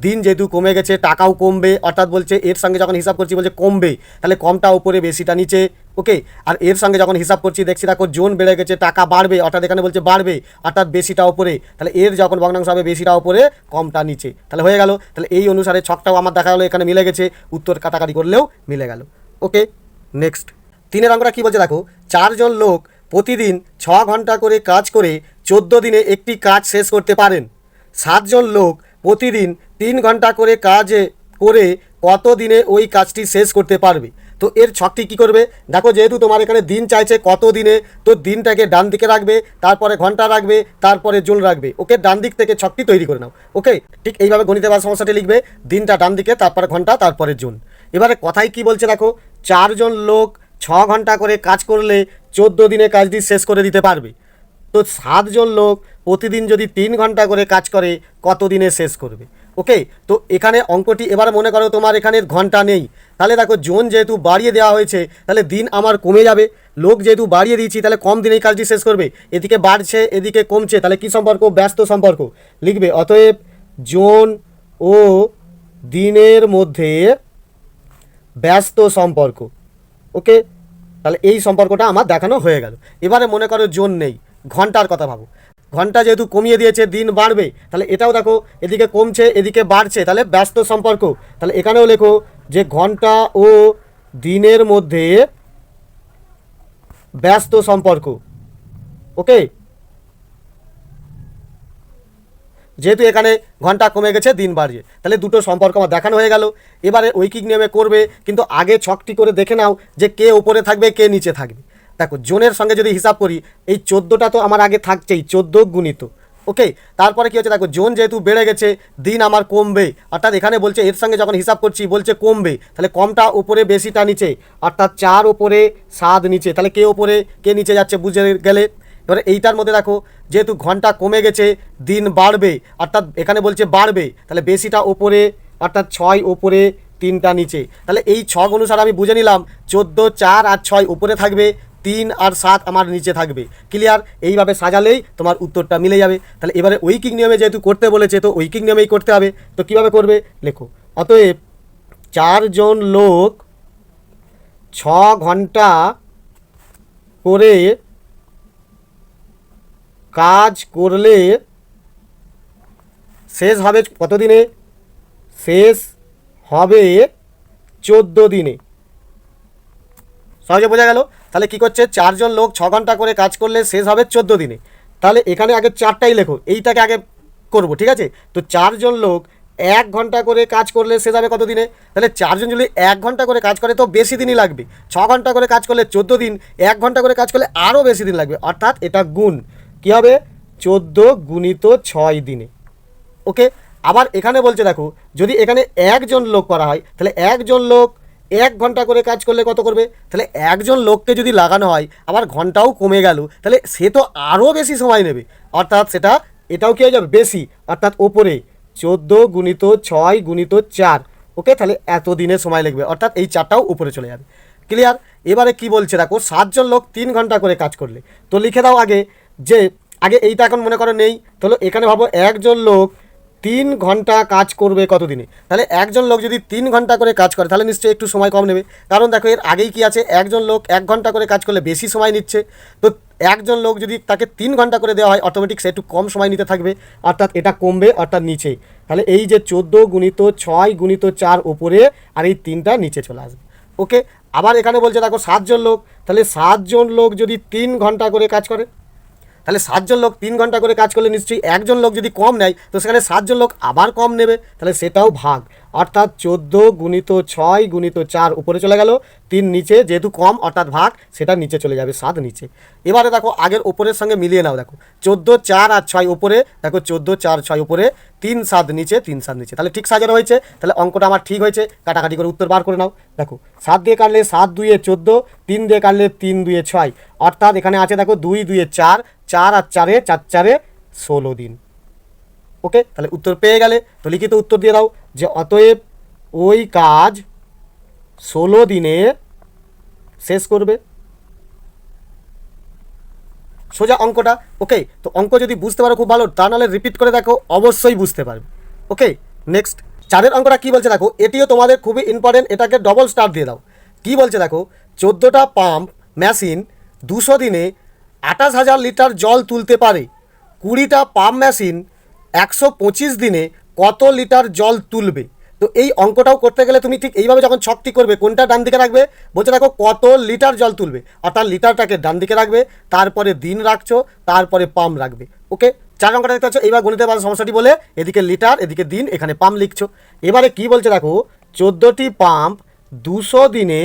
দিন যেহেতু কমে গেছে টাকাও কমবে, অর্থাৎ বলছে এর সঙ্গে যখন হিসাব করছি বলছে কমবে, তাহলে কমটা উপরে বেশিটা নিচে। ওকে, আর এর সঙ্গে যখন হিসাব করছি দেখছি দেখো জোন বেড়ে গেছে, টাকা বাড়বে, অর্থাৎ এখানে বলছে বাড়বে, অর্থাৎ বেশিটা উপরে, তাহলে এর যখন ভগ্নাংশ হবে বেশিটা উপরে কমটা নিচে, তাহলে হয়ে গেল। তাহলে এই অনুসারে ছকটাও আমার দেখা গেলো এখানে মিলে গেছে, উত্তর কাটাকাটি করলেও মিলে গেল। ওকে, নেক্সট 3 অঙ্কটা কী বলছে দেখো, 4 জন লোক প্রতিদিন 6 ঘন্টা করে কাজ করে 14 দিনে একটি কাজ শেষ করতে পারেন। 7 জন লোক প্রতিদিন 3 ঘন্টা করে কাজ করে কত দিনে ওই কাজটি শেষ করতে পারবে? তো এর ছকটি কী করবে? দেখো যেহেতু তোমার এখানে দিন চাইছে কত দিনে, তো দিনটাকে ডান দিকে রাখবে, তারপরে ঘন্টা রাখবে, তারপরে জন রাখবে। ওকে, ডান দিক থেকে ছকটি তৈরি করে নাও। ওকে, ঠিক এইভাবে গণিতে বা সমস্যাটি লিখবে, দিনটা ডান দিকে, তারপরে ঘন্টা, তারপরে জন। এবারে কথাই কি বলছে দেখো, 4 জন লোক 6 ঘন্টা করে কাজ করলে 14 দিনে কাজটি শেষ করে দিতে পারবে। তো 7 জন লোক প্রতিদিন যদি 3 ঘন্টা করে কাজ করে কত দিনে শেষ করবে? ওকে, তো এখানে অঙ্কটি এবারে মনে করো তোমার এখানে ঘন্টা নেই, তাহলে দেখো জোন যেহেতু বাড়িয়ে দেওয়া হয়েছে তাহলে দিন আমার কমে যাবে, লোক যেহেতু বাড়িয়ে দিয়েছি তাহলে কম দিনেই কাজটি শেষ করবে, এদিকে বাড়ছে এদিকে কমছে, তাহলে কি সম্পর্ক? ব্যস্ত সম্পর্ক লিখবে। অতএব জোন ও দিনের মধ্যে ব্যস্ত সম্পর্ক। ওকে, তাহলে এই সম্পর্কটা আমার দেখানো হয়ে গেল। এবারে মনে করো জোন নেই, ঘন্টার কথা ভাবো, ঘন্টা যেহেতু কমিয়ে দিয়েছে দিন বাড়বে, তাহলে এটাও দেখো এদিকে কমছে এদিকে বাড়ছে, তাহলে ব্যস্ত সম্পর্ক। তাহলে এখানেও লেখো যে ঘন্টা ও দিনের মধ্যে ব্যস্ত সম্পর্ক। ওকে, যেহেতু এখানে ঘন্টা কমে গেছে দিন বাড়ছে, তাহলে দুটো সম্পর্ক আমার দেখানো হয়ে গেল। এবারে ঐকিক নিয়মে করবে, কিন্তু আগে ছকটি করে দেখে নাও যে কে উপরে থাকবে কে নিচে থাকবে। দেখো জোনের সঙ্গে যদি হিসাব করি, এই 14টা তো আমার আগে থাকছেই, 14 গুণিত। ওকে, তারপরে কি হচ্ছে দেখো জোন যেহেতু বেড়ে গেছে দিন আমার কমবে, অর্থাৎ এখানে বলছে এর সঙ্গে যখন হিসাব করছি বলছে কমবে, তাহলে কমটা উপরে বেশিটা নিচে, অর্থাৎ 4 উপরে 7 নিচে, তাহলে কে উপরে কে নিচে যাচ্ছে বুঝে গেলে। এবারে এইটার মধ্যে দেখো যেহেতু ঘন্টা কমে গেছে দিন বাড়বে, অর্থাৎ এখানে বলছে বাড়বে, তাহলে বেশিটা ওপরে, অর্থাৎ 6 ওপরে 3টা নিচে। তাহলে এই ছক অনুসারে আমি বুঝে নিলাম 14, 4 আর 6 উপরে থাকবে, 3 আর 7 আমার নিচে থাকবে। ক্লিয়ার? এইভাবে সাজালেই তোমার উত্তরটা মিলে যাবে। তাহলে এবারে ঐকিক নিয়মে যেহেতু করতে বলেছে তো ঐকিক নিয়মেই করতে হবে। তো কীভাবে করবে লেখো, অতএব 4 জন লোক 6 ঘন্টা করে কাজ করলে শেষ হবে কত দিনে? শেষ হবে 14 দিনে। সহজে বোঝা গেল। তাহলে কি করছে, 4 জন লোক 6 ঘন্টা করে কাজ করলে শেষ হবে 14 দিনে। তাহলে এখানে আগে 4টাই লেখো, এইটাকে আগে করব, ঠিক আছে? তো 4 জন লোক 1 ঘন্টা করে কাজ করলে শেষ হবে কত দিনে? তাহলে 4 জন যদি 1 ঘন্টা করে কাজ করে তো বেশি দিনই লাগবে। 6 ঘন্টা করে কাজ করলে 14 দিন, 1 ঘন্টা করে কাজ করলে আরও বেশি দিন লাগবে, অর্থাৎ এটা গুণ কী হবে? 14 গুণিত 6 দিনে। ওকে, আবার এখানে বলছে দেখো যদি এখানে 1 জন লোক করা হয় তাহলে 1 জন লোক 1 ঘন্টা করে কাজ করলে কত করবে? তাহলে একজন লোককে যদি লাগানো হয় আবার ঘন্টাও কমে গেল, তাহলে সে তো আরও বেশি সময় নেবে, অর্থাৎ সেটা এটাও কি হয়ে যাবে বেশি, অর্থাৎ ওপরে 14 গুণিত 6 গুণিত 4, ওকে, তাহলে এত দিনের সময় লাগবে, অর্থাৎ এই 4টাও উপরে চলে যাবে। ক্লিয়ার? এবারে কি বলছে দেখো, 7 জন লোক 3 ঘন্টা করে কাজ করলে, তো লিখে দাও আগে যে আগে এইটা এখন মনে করো নেই, তাহলে এখানে ভাবো একজন লোক 3 ঘন্টা কাজ করবে কত দিনে। তাহলে একজন লোক যদি 3 ঘন্টা করে কাজ করে তাহলে নিশ্চয়ই একটু সময় কম নেবে, কারণ দেখো এর আগেই কি আছে, একজন লোক 1 ঘন্টা করে কাজ করলে বেশি সময় নিচ্ছে, তো একজন লোক যদি তাকে 3 ঘন্টা করে দেওয়া হয় অটোমেটিক সে একটু কম সময় নিতে থাকবে, অর্থাৎ এটা কমবে, অর্থাৎ নিচে। তাহলে এই যে 14 গুণিত 6 গুণিত 4 উপরে আর এই 3টা নিচে চলে আসবে, ওকে। আবার এখানে বলছে দেখো 7 জন লোক, তাহলে 7 জন লোক যদি 3 ঘন্টা করে কাজ করে, তাহলে 7 জন লোক 3 ঘন্টা করে কাজ করলে নিশ্চয়ই একজন লোক যদি কম নেয় তো সেখানে 7 জন লোক আবার কম নেবে, তাহলে সেটাও ভাগ, অর্থাৎ 14 গুণিত 6 গুণিত 4 উপরে চলে গেল, 3 নিচে, যেহেতু কম অর্থাৎ ভাগ, সেটা নিচে চলে যাবে, 7 নিচে। এবারে দেখো আগের উপরের সঙ্গে মিলিয়ে নাও, দেখো 14 4 আর 6 উপরে, দেখো 14 4 6 উপরে, 3 7 নিচে, 3 7 নিচে, তাহলে ঠিক সাজানো হয়েছে, তাহলে অঙ্কটা আমার ঠিক হয়েছে, কাটাকাটি করে উত্তর বার করে নাও। দেখো 7 দিয়ে কাটলে 7 2 14, 3 দিয়ে কাটলে 3 2 6, অর্থাৎ এখানে আছে দেখো 2 2 4, 4 আর 4 4 4 16 দিন, ওকে। তাহলে উত্তর পেয়ে গেলে, তো লিখিত উত্তর দিয়ে দাও যে অতএব ওই কাজ 16 দিনে শেষ করবে। সোজা অঙ্কটা, ওকে। তো অঙ্ক যদি বুঝতে পারো খুব ভালো, তা নাহলে রিপিট করে দেখো, অবশ্যই বুঝতে পারবে, ওকে। নেক্সট 4 অঙ্কটা কী বলছে দেখো, এটিও তোমাদের খুবই ইম্পর্টেন্ট, এটাকে ডবল স্টার দিয়ে দাও। কী বলছে দেখো, 14টা পাম্প মেশিন 200 দিনে 28,000 লিটার জল তুলতে পারে, 20টা পাম্প মেশিন 125 দিনে কত লিটার জল তুলবে? তো এই অঙ্কটাও করতে গেলে তুমি ঠিক এইভাবে যখন ছকটি করবে, কোনটা ডান দিকে রাখবে, বলছে দেখো কত লিটার জল তুলবে, অর্থাৎ লিটারটাকে ডান দিকে রাখবে, তারপরে দিন রাখছো, তারপরে পাম্প রাখবে, ওকে। 4 অঙ্কটা দেখতে পাচ্ছ, এইবার গণিতের ভাষা সমস্যাটি বলে এদিকে লিটার এদিকে দিন, এখানে পাম্প লিখছো। এবারে কি বলছে দেখো, 14টি পাম্প 200 দিনে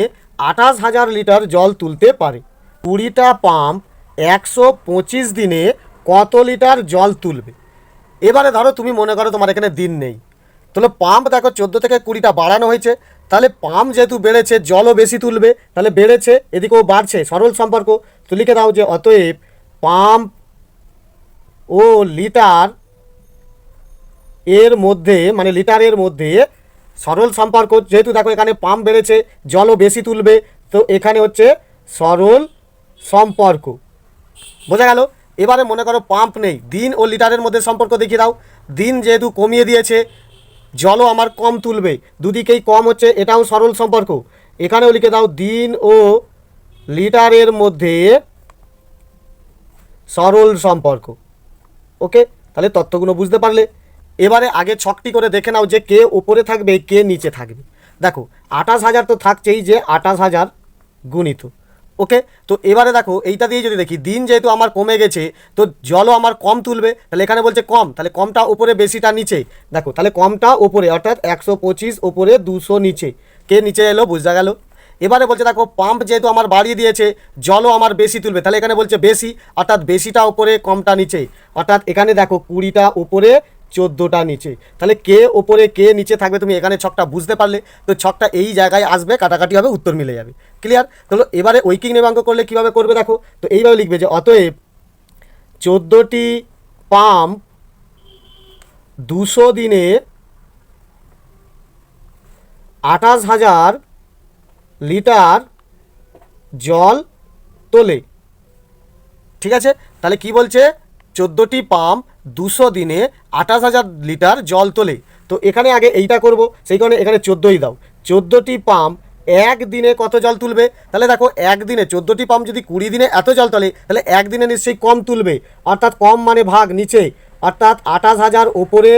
28,000 লিটার জল তুলতে পারে, 20টা পাম্প 125 দিনে কত লিটার জল তুলবে? এবারে ধরো তুমি মনে করো তোমার এখানে দিন নেই, তাহলে পাম্প দেখো 14 থেকে 20টা বাড়ানো হয়েছে, তাহলে পাম্প যেহেতু বেড়েছে জলও বেশি তুলবে, তাহলে বেড়েছে এদিকেও বাড়ছে, সরল সম্পর্ক। তো লিখে দাও যে অতএব পাম্প ও লিটার এর মধ্যে, মানে লিটারের মধ্যে সরল সম্পর্ক, যেহেতু দেখো এখানে পাম্প বেড়েছে জলও বেশি তুলবে, তো এখানে হচ্ছে সরল সম্পর্ক, বোঝা গেল? এবারে মনে করো পাম্প নেই, দিন ও লিটারের মধ্যে সম্পর্ক দেখিয়ে দাও। দিন যেহেতু কমিয়ে দিয়েছে, জলও আমার কম তুলবে, দুদিকেই কম হচ্ছে, এটাও সরল সম্পর্ক। এখানেও লিখে দাও দিন ও লিটারের মধ্যে সরল সম্পর্ক, ওকে। তাহলে তথ্যগুলো বুঝতে পারলে। এবারে আগে ছকটি করে দেখে নাও যে কে উপরে থাকবে কে নিচে থাকবে। দেখো 28,000 তো থাকছেই, যে 28,000 গুণিত, ওকে। তো এবারে দেখো এইটা দিয়ে যদি দেখি, দিন যেহেতু আমার কমে গেছে তো জলও আমার কম তুলবে, তাহলে এখানে বলছে কম, তাহলে কমটা উপরে বেশিটা নিচে, দেখো তাহলে কমটা উপরে, অর্থাৎ 125 উপরে 200 নিচে, কে নিচে এলো, বোঝা গেল? এবারে বলছে দেখো পাম্প যেহেতু আমার বাড়িয়ে দিয়েছে জলও আমার বেশি তুলবে, তাহলে এখানে বলছে বেশি, অর্থাৎ বেশিটা উপরে কমটা নিচে, অর্থাৎ এখানে দেখো 20টা উপরে 14টা নিচে, তাহলে কে ওপরে কে নিচে থাকবে, তুমি এখানে ছকটা বুঝতে পারলে। তো ছকটা এই জায়গায় আসবে, কাটাকাটি হবে, উত্তর মিলে যাবে, ক্লিয়ার? তাহলে এবারে ঐকিক নিয়মাঙ্ক করলে কীভাবে করবে দেখো, তো এইভাবে লিখবে যে অতএব 14টি পাম্প 200 দিনে 28,000 লিটার জল তোলে, ঠিক আছে? তাহলে কি বলছে, 14টি পাম্প 200 দিনে 28,000 লিটার জল তোলে। তো এখানে আগে এইটা করব, সেই কারণে এখানে 14ই দাও। 14টি পাম্প একদিনে কত জল তুলবে? তাহলে দেখো একদিনে 14টি পাম্প যদি 20 দিনে এত জল তোলে, তাহলে একদিনে নিশ্চয়ই কম তুলবে, অর্থাৎ কম মানে ভাগ নিচে, অর্থাৎ 28,000 ওপরে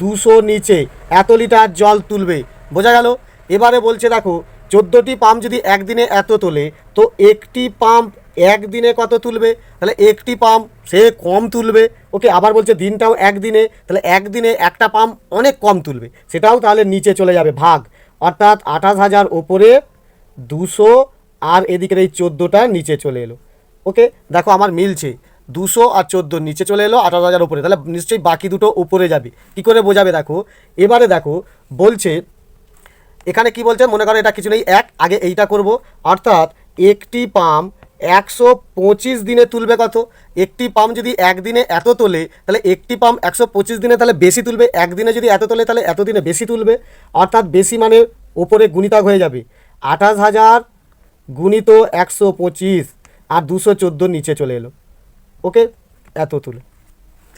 200 নিচে এত লিটার জল তুলবে, বোঝা গেল? এবারে বলছে দেখো 14টি পাম্প যদি একদিনে এত তোলে, তো একটি পাম্প একদিনে কত তুলবে? তাহলে একটি পাম্প সে কম তুলবে, ওকে। আবার বলছে দিনটাও একদিনে, তাহলে একদিনে একটা পাম্প অনেক কম তুলবে, সেটাও তাহলে নিচে চলে যাবে, ভাগ, অর্থাৎ 28,000 ওপরে 200 আর এদিকের এই 14টা নিচে চলে এলো, ওকে। দেখো আমার মিলছে, 200 আর 14 নিচে চলে এলো, 28,000 ওপরে, তাহলে নিশ্চয়ই বাকি দুটো উপরে যাবে। কী করে বোঝাবে দেখো, এবারে দেখো বলছে এখানে কি বলছে, মনে করো এটা কিছু নেই, এক, আগে এইটা করব, অর্থাৎ একটি পাম্প 125 দিনে তুলবে কত। একটি পাম্প যদি একদিনে এত তোলে তাহলে একটি পাম্প 125 দিনে তাহলে বেশি তুলবে, একদিনে যদি এত তোলে তাহলে এত দিনে বেশি তুলবে, অর্থাৎ বেশি মানে ওপরে গুণিতক হয়ে যাবে, 28,000 গুণিত 125 আর 214 নিচে চলে এলো। ওকে, এত তুলে।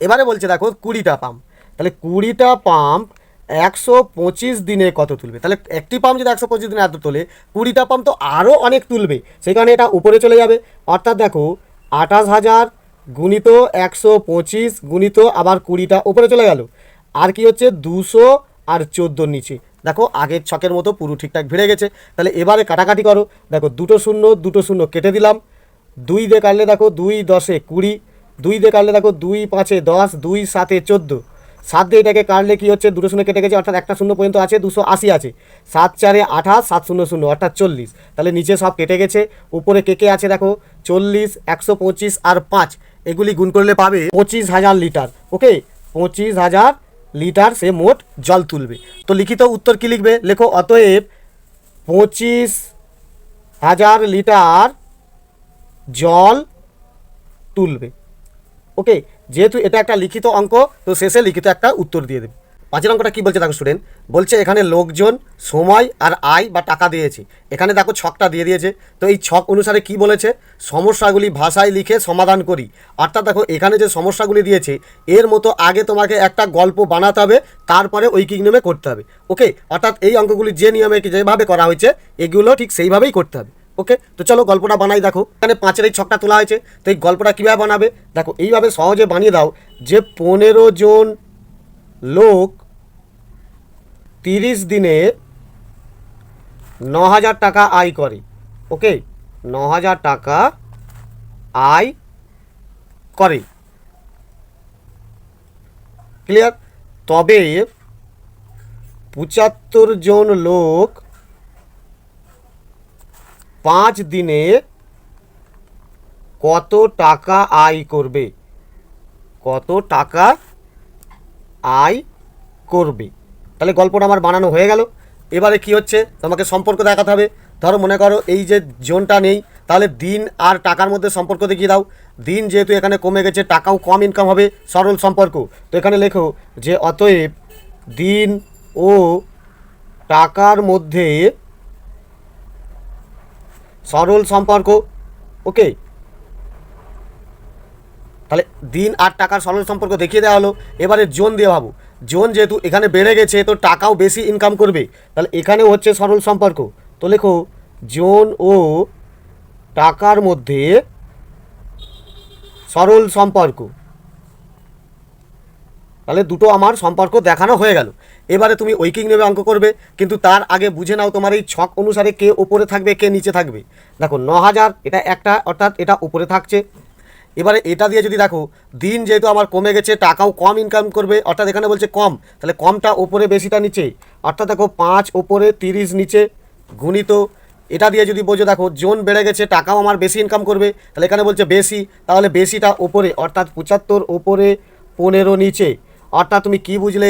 এবারে বলছে দেখো 20টা পাম্প, তাহলে 20টা পাম্প 125 দিনে কত তুলবে। তাহলে একটি পাম্প যদি 125 দিনে এত তোলে, 20টা পাম্প তো আরও অনেক তুলবে, সেখানে এটা উপরে চলে যাবে। অর্থাৎ দেখো 28,000 গুণিত 125 গুণিত আবার 20টা উপরে চলে গেল, আর কি হচ্ছে 200 আর 14 নিচে। দেখো আগের ছকের মতো পুরো ঠিকঠাক ভিড়ে গেছে। তাহলে এবারে কাটাকাটি করো, দেখো দুটো শূন্য কেটে দিলাম, 2 দিয়ে কাটলে দেখো 2 10 20, 2 দিয়ে কাটলে দেখো 2 5 10, 2 7 14, 7 দিয়ে এটাকে কাটলে কি হচ্ছে, দুটো শূন্য কেটে গেছে, অর্থাৎ একটা শূন্য পর্যন্ত আছে, 280 আছে, 7 4 28, 7 0 0 অর্থাৎ 40। তাহলে নিচে সব কেটে গেছে, উপরে কে আছে দেখো 40, 125 আর 5, এগুলি গুণ করলে পাবে 25,000 লিটার। ওকে, 25,000 লিটার সে মোট জল তুলবে। তো লিখিত উত্তর কি লিখবে, লেখো অতএব 25,000 লিটার জল তুলবে। ওকে, যেহেতু এটা একটা লিখিত অঙ্ক, তো শেষে লিখিত একটা উত্তর দিয়ে দেবে। 5 অঙ্কটা কী বলছে দেখো স্টুডেন্ট, বলছে এখানে লোকজন, সময় আর আয় বা টাকা দিয়েছে। এখানে দেখো ছকটা দিয়ে দিয়েছে, তো এই ছক অনুসারে কি বলেছে, সমস্যাগুলি ভাষায় লিখে সমাধান করি। অর্থাৎ দেখো এখানে যে সমস্যাগুলি দিয়েছে এর মতো আগে তোমাকে একটা গল্প বানাতে হবে, তারপরে ঐকিক নিয়মে করতে হবে। ওকে, অর্থাৎ এই অঙ্কগুলি যে নিয়মে যেভাবে করা হয়েছে এগুলো ঠিক সেইভাবেই করতে হবে। ওকে, তো চলো গল্পটা বানাই। দেখো এখানে 5-এর এই ছকটা তোলা হয়েছে, তো এই গল্পটা কীভাবে বানাবে দেখো, এইভাবে সহজে বানিয়ে দাও যে 15 জন লোক 30 দিনে 9,000 টাকা আয় করে। ওকে, 9,000 টাকা আয় করে, ক্লিয়ার। তবে 75 জন লোক 5 দিনে কত টাকা আয় করবে, কত টাকা আয় করবে। তাহলে গল্পটা আমার বানানো হয়ে গেল। এবারে কি হচ্ছে, তোমাকে সম্পর্ক দেখাতে হবে। ধরো মনে করো এই যে জোনটা নেই, তাহলে দিন আর টাকার মধ্যে সম্পর্ক দেখিয়ে দাও। দিন যেহেতু এখানে কমে গেছে, টাকাও কম ইনকাম হবে, সরল সম্পর্ক। তো এখানে লেখো যে অতএব দিন ও টাকার মধ্যে সরল সম্পর্ক। ওকে, তাহলে দিন আর টাকার সরল সম্পর্ক দেখিয়ে দেওয়া হলো। এবারে জোন দিয়ে ভাবো, জোন যেহেতু এখানে বেড়ে গেছে তো টাকাও বেশি ইনকাম করবে, তাহলে এখানেও হচ্ছে সরল সম্পর্ক। তো লেখো জোন ও টাকার মধ্যে সরল সম্পর্ক। তাহলে দুটো আমার সম্পর্ক দেখানো হয়ে গেল। এবারে তুমি ঐকিক নিয়মে অঙ্ক করবে, কিন্তু তার আগে বুঝে নাও তোমার এই ছক অনুসারে কে ওপরে থাকবে কে নিচে থাকবে। দেখো 9,000 এটা একটা, অর্থাৎ এটা উপরে থাকছে। এবারে এটা দিয়ে যদি দেখো দিন যেহেতু আমার কমে গেছে, টাকাও কম ইনকাম করবে, অর্থাৎ এখানে বলছে কম, তাহলে কমটা ওপরে বেশিটা নিচে, অর্থাৎ দেখো 5 ওপরে 30 নিচে, গুণিত এটা দিয়ে যদি বোঝো দেখো জোন বেড়ে গেছে, টাকাও আমার বেশি ইনকাম করবে, তাহলে এখানে বলছে বেশি, তাহলে বেশিটা ওপরে, অর্থাৎ 75 ওপরে 15 নিচে। অর্থাৎ তুমি কি বুঝলে,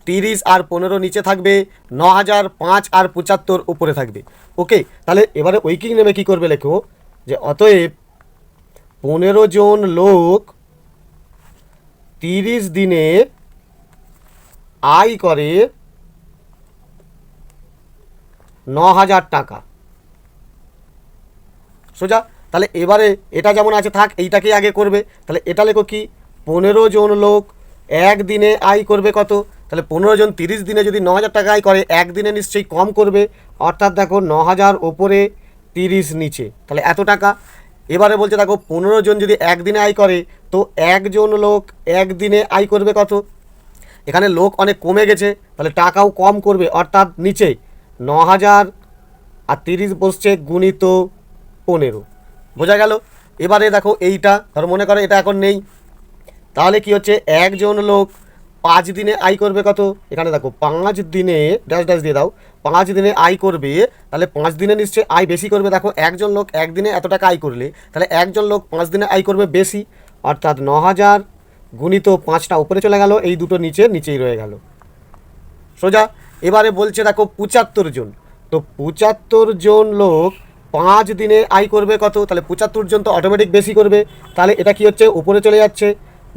30 আর 15 নিচে থাকবে, 9,000, 5 আর 75 উপরে থাকবে। ওকে, তাহলে এবারে ঐকিক নেমে কী করবে, লেখো যে অতএব 15 জন লোক 30 দিনে আয় করে 9,000 টাকা। সোজা, তাহলে এবারে এটা যেমন আছে থাক, এইটাকেই আগে করবে। তাহলে এটা লেখো কি, 15 জন লোক একদিনে আয় করবে কত। তাহলে 15 জন 30 দিনে যদি 9,000 টাকা আয় করে, একদিনে নিশ্চয়ই কম করবে, অর্থাৎ দেখো 9,000 ওপরে 30 নিচে, তাহলে এত টাকা। এবারে বলছে দেখো 15 জন যদি একদিনে আয় করে, তো একজন লোক একদিনে আয় করবে কত। এখানে লোক অনেক কমে গেছে, তাহলে টাকাও কম করবে, অর্থাৎ নিচে 9,000 আর 30 বসছে গুণিত 15। বোঝা গেল। এবারে দেখো এইটা ধরো মনে করো এটা এখন নেই, তাহলে কি হচ্ছে, একজন লোক 5 দিনে আয় করবে কত। এখানে দেখো 5 দিনে ড্যাশ ড্যাশ দিয়ে দাও, 5 দিনে আয় করবে, তাহলে 5 দিনে নিশ্চয়ই আয় বেশি করবে। দেখো একজন লোক একদিনে এত টাকা আয় করলে, তাহলে একজন লোক 5 দিনে আয় করবে বেশি, অর্থাৎ 9,000 গুণিত 5টা উপরে চলে গেল, এই দুটো নিচে নিচেই রয়ে গেল। সোজা। এবারে বলছে দেখো 75 জন, তো 75 জন লোক 5 দিনে আয় করবে কত, তাহলে 75 জন তো অটোমেটিক বেশি করবে, তাহলে এটা কি হচ্ছে উপরে চলে যাচ্ছে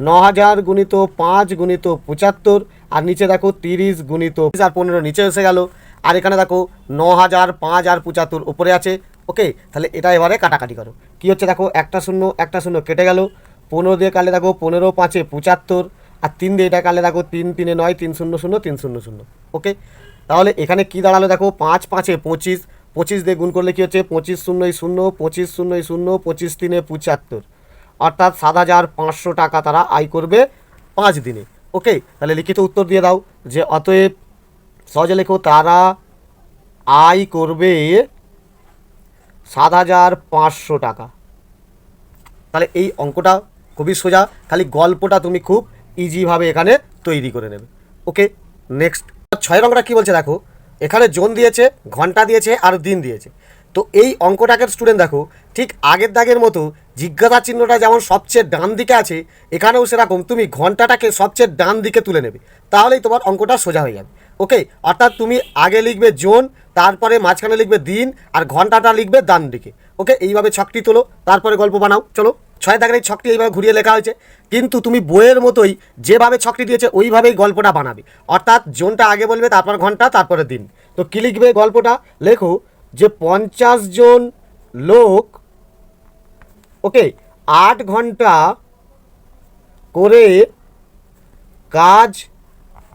9000 গুণিত 5 গুণিত 75, আর নিচে দেখো 30 গুণিত আর 15 নিচে এসে গেল, আর এখানে দেখো 9000 5 আর 75 উপরে আছে। ওকে, তাহলে এটা এবারে কাটাকাটি করো, কি হচ্ছে দেখো একটা শূন্য কেটে গেল, 15 দিয়ে কাটলে দেখো 15 5 75, আর 3 দিয়ে এটা কাটলে দেখো 3 3 9 3 0 0 3 0 0। ওকে, তাহলে এখানে কি দাঁড়ালো দেখো 5 5 25, 25 দিয়ে গুণ করলে কি হচ্ছে 25 0 0 25 0 0 25 3 75, অর্থাৎ 7500 টাকা তারা আয় করবে 5 দিনে। ওকে, তাহলে লিখিত উত্তর দিয়ে দাও যে অতএব সহজে লেখো তারা আয় করবে 7500 টাকা। তাহলে এই অঙ্কটা খুবই সোজা, খালি গল্পটা তুমি খুব ইজিভাবে এখানে তৈরি করে নেবে। ওকে, নেক্সট 6 অঙ্কটা কী বলছে দেখো, এখানে জোন দিয়েছে, ঘন্টা দিয়েছে আর দিন দিয়েছে। তো এই অঙ্কটাকে স্টুডেন্ট দেখো ঠিক আগের দাগের মতো জিজ্ঞাসা চিহ্নটা যেমন সবচেয়ে ডান দিকে আছে, এখানেও সেরকম তুমি ঘন্টাটাকে সবচেয়ে ডান দিকে তুলে নেবে, তাহলেই তোমার অঙ্কটা সোজা হয়ে যাবে। ওকে, অর্থাৎ তুমি আগে লিখবে জোন, তারপরে মাঝখানে লিখবে দিন, আর ঘন্টাটা লিখবে ডান দিকে। ওকে, এইভাবে ছকটি তোলো, তারপরে গল্প বানাও। চলো, 6 দাগের এই ছকটি এইভাবে ঘুরিয়ে লেখা হয়েছে, কিন্তু তুমি বইয়ের মতোই যেভাবে ছকটি দিয়েছে ওইভাবেই গল্পটা বানাবে, অর্থাৎ জোনটা আগে বলবে, তারপর ঘন্টা, তারপরে দিন। তো কী লিখবে গল্পটা, লেখো যে 50 জন লোক ওকে 8 ঘন্টা করে কাজ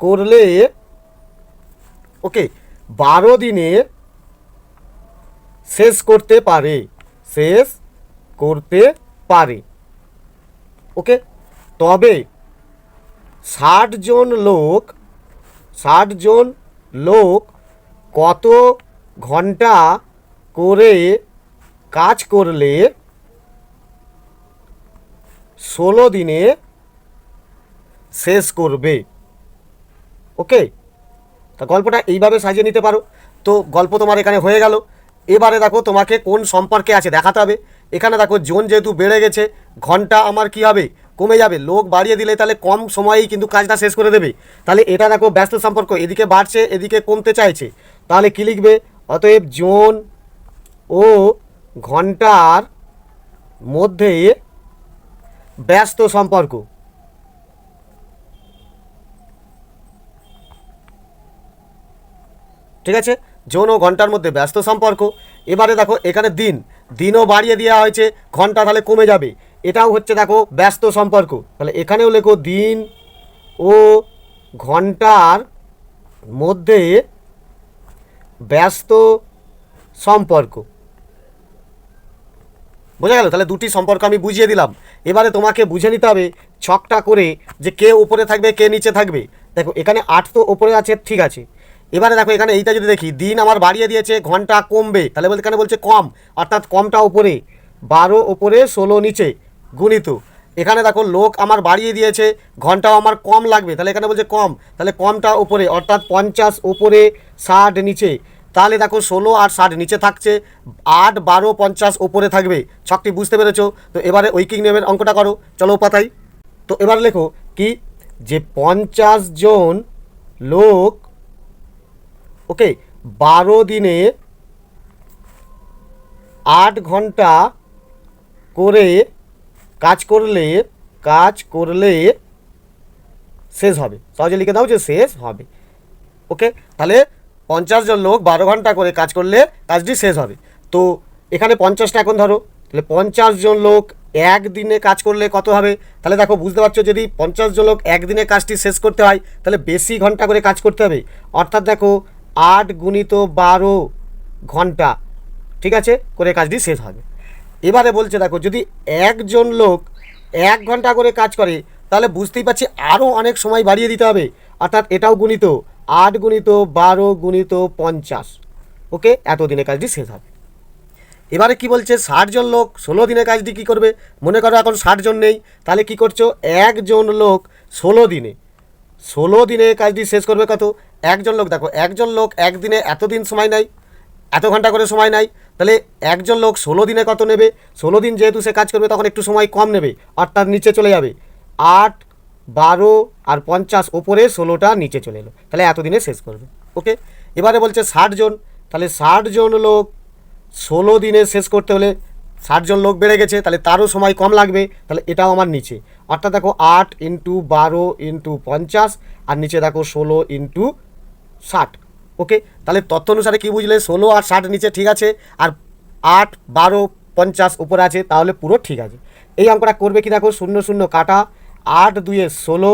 করলে ওকে 12 দিনে শেষ করতে পারে, ওকে, তবে 60 জন লোক কত ঘন্টা করে কাজ করলে 16 দিনে শেষ করবে। ওকে, তা গল্পটা এইভাবে সাজিয়ে নিতে পারো। তো গল্প তোমার এখানে হয়ে গেল। এবারে দেখো তোমাকে কোন সম্পর্কে আছে দেখাতে হবে। এখানে দেখো জোন যেহেতু বেড়ে গেছে, ঘন্টা আমার কি হবে, কমে যাবে। লোক বাড়িয়ে দিলে তাহলে কম সময়েই কিন্তু কাজটা শেষ করে দেবে। তাহলে এটা দেখো ব্যস্ত সম্পর্ক, এদিকে বাড়ছে এদিকে কমতে চাইছে, তাহলে কী লিখবে, অতএব জোন ও ঘন্টার মধ্যে ব্যস্ত সম্পর্ক। ঠিক আছে, জোন ও ঘন্টার মধ্যে ব্যস্ত সম্পর্ক। এবারে দেখো এখানে দিনও বাড়িয়ে দেওয়া হয়েছে, ঘন্টা তাহলে কমে যাবে, এটাও হচ্ছে দেখো ব্যস্ত সম্পর্ক। তাহলে এখানেও লেখো দিন ও ঘন্টার মধ্যে ব্যস্ত সম্পর্ক। বোঝা গেল? তাহলে দুটি সম্পর্ক আমি বুঝিয়ে দিলাম। এবারে তোমাকে বুঝে নিতে হবে ছকটা করে যে কে উপরে থাকবে কে নিচে থাকবে। দেখো এখানে 8 তো ওপরে আছে, ঠিক আছে। এবারে দেখো এখানে এইটা যদি দেখি, দিন আমার বাড়িয়ে দিয়েছে, ঘন্টা কমবে, তাহলে বলতে এখানে বলছে কম, অর্থাৎ কমটা উপরে, 12 ওপরে 16 নিচে গুণিত। এখানে দেখো লোক আমার বাড়িয়ে দিয়েছে, ঘন্টাও আমার কম লাগবে, তাহলে এখানে বলছে কম, তাহলে কমটা উপরে, অর্থাৎ 50 উপরে 60 নিচে। তাহলে দেখো 16 আর 60 নিচে থাকছে, 8 12 50 ওপরে থাকবে। ছকটি বুঝতে পেরেছো? তো এবারে ঐকিক নিয়মের অঙ্কটা করো, চলো পাতাই। তো এবার লেখো কি, যে 50 জন লোক ওকে 12 দিনে 8 ঘন্টা করে কাজ করলে শেষ হবে। সহজে লিখে দাও যে শেষ হবে। ওকে, তাহলে 50 জন লোক 12 ঘন্টা করে কাজ করলে কাজটি শেষ হবে। তো এখানে 50টা এখন ধরো, তাহলে 50 জন লোক একদিনে কাজ করলে কত হবে? তাহলে দেখো বুঝতে পারছো, যদি 50 জন লোক একদিনে কাজটি শেষ করতে হয় তাহলে বেশি ঘন্টা করে কাজ করতে হবে, অর্থাৎ দেখো 8 গুণিত 12 ঘন্টা, ঠিক আছে, করে কাজটি শেষ হবে। এবারে বলছে দেখো যদি একজন লোক 1 ঘন্টা করে কাজ করে তাহলে বুঝতেই পারছি আরও অনেক সময় বাড়িয়ে দিতে হবে, অর্থাৎ এটাও গুণিত 8 গুণিত 12 গুণিত 50। ওকে, এত দিনে কাজটি শেষ হবে। এবারে কি বলছে, 60 জন লোক 16 দিনে কাজটি কী করবে? মনে করো এখন 60 জন নেই, তাহলে কি করছো, একজন লোক 16 দিনে কাজটি শেষ করবে কত? একজন লোক, দেখো একজন লোক একদিনে এতদিন সময় নেয়, এত ঘন্টা করে সময় নেয়, তাহলে একজন লোক 16 দিনে কত নেবে? 16 দিন যেহেতু সে কাজ করবে তখন একটু সময় কম নেবে, অর্থাৎ নিচে চলে যাবে, 8 12 আর 50 ওপরে 16টা নিচে চলে এলো, তাহলে এতদিনে শেষ করবে। ওকে, এবারে বলছে 60 জন, তাহলে 60 জন লোক 16 দিনে শেষ করতে হলে 60 জন লোক বেড়ে গেছে, তাহলে তারও সময় কম লাগবে, তাহলে এটাও আমার নিচে। অর্থাৎ দেখো 8 × 12 × 50, আর নিচে দেখো 16 × 60। ওকে, তাহলে তথ্য অনুসারে কী বুঝলে, 16 আর 60 নিচে ঠিক আছে, আর 8, 12, 50 উপরে আছে, তাহলে পুরো ঠিক আছে। এই অঙ্কটা করবে কি দেখো, 0 0 কাটা, 8 2 16,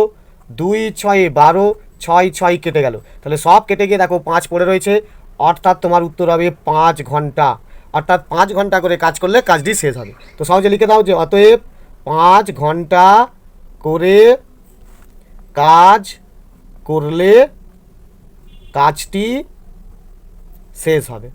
2 6 12, 6 6 কেটে গেল, তাহলে সব কেটে গিয়ে দেখো 5 পড়ে রয়েছে, অর্থাৎ তোমার উত্তর হবে 5 ঘন্টা। অর্থাৎ 5 ঘন্টা করে কাজ করলে কাজটি শেষ হবে। তো সহজে লিখে দাও যে অতএব 5 ঘন্টা করে কাজ করলে কাজটি শেষ হবে।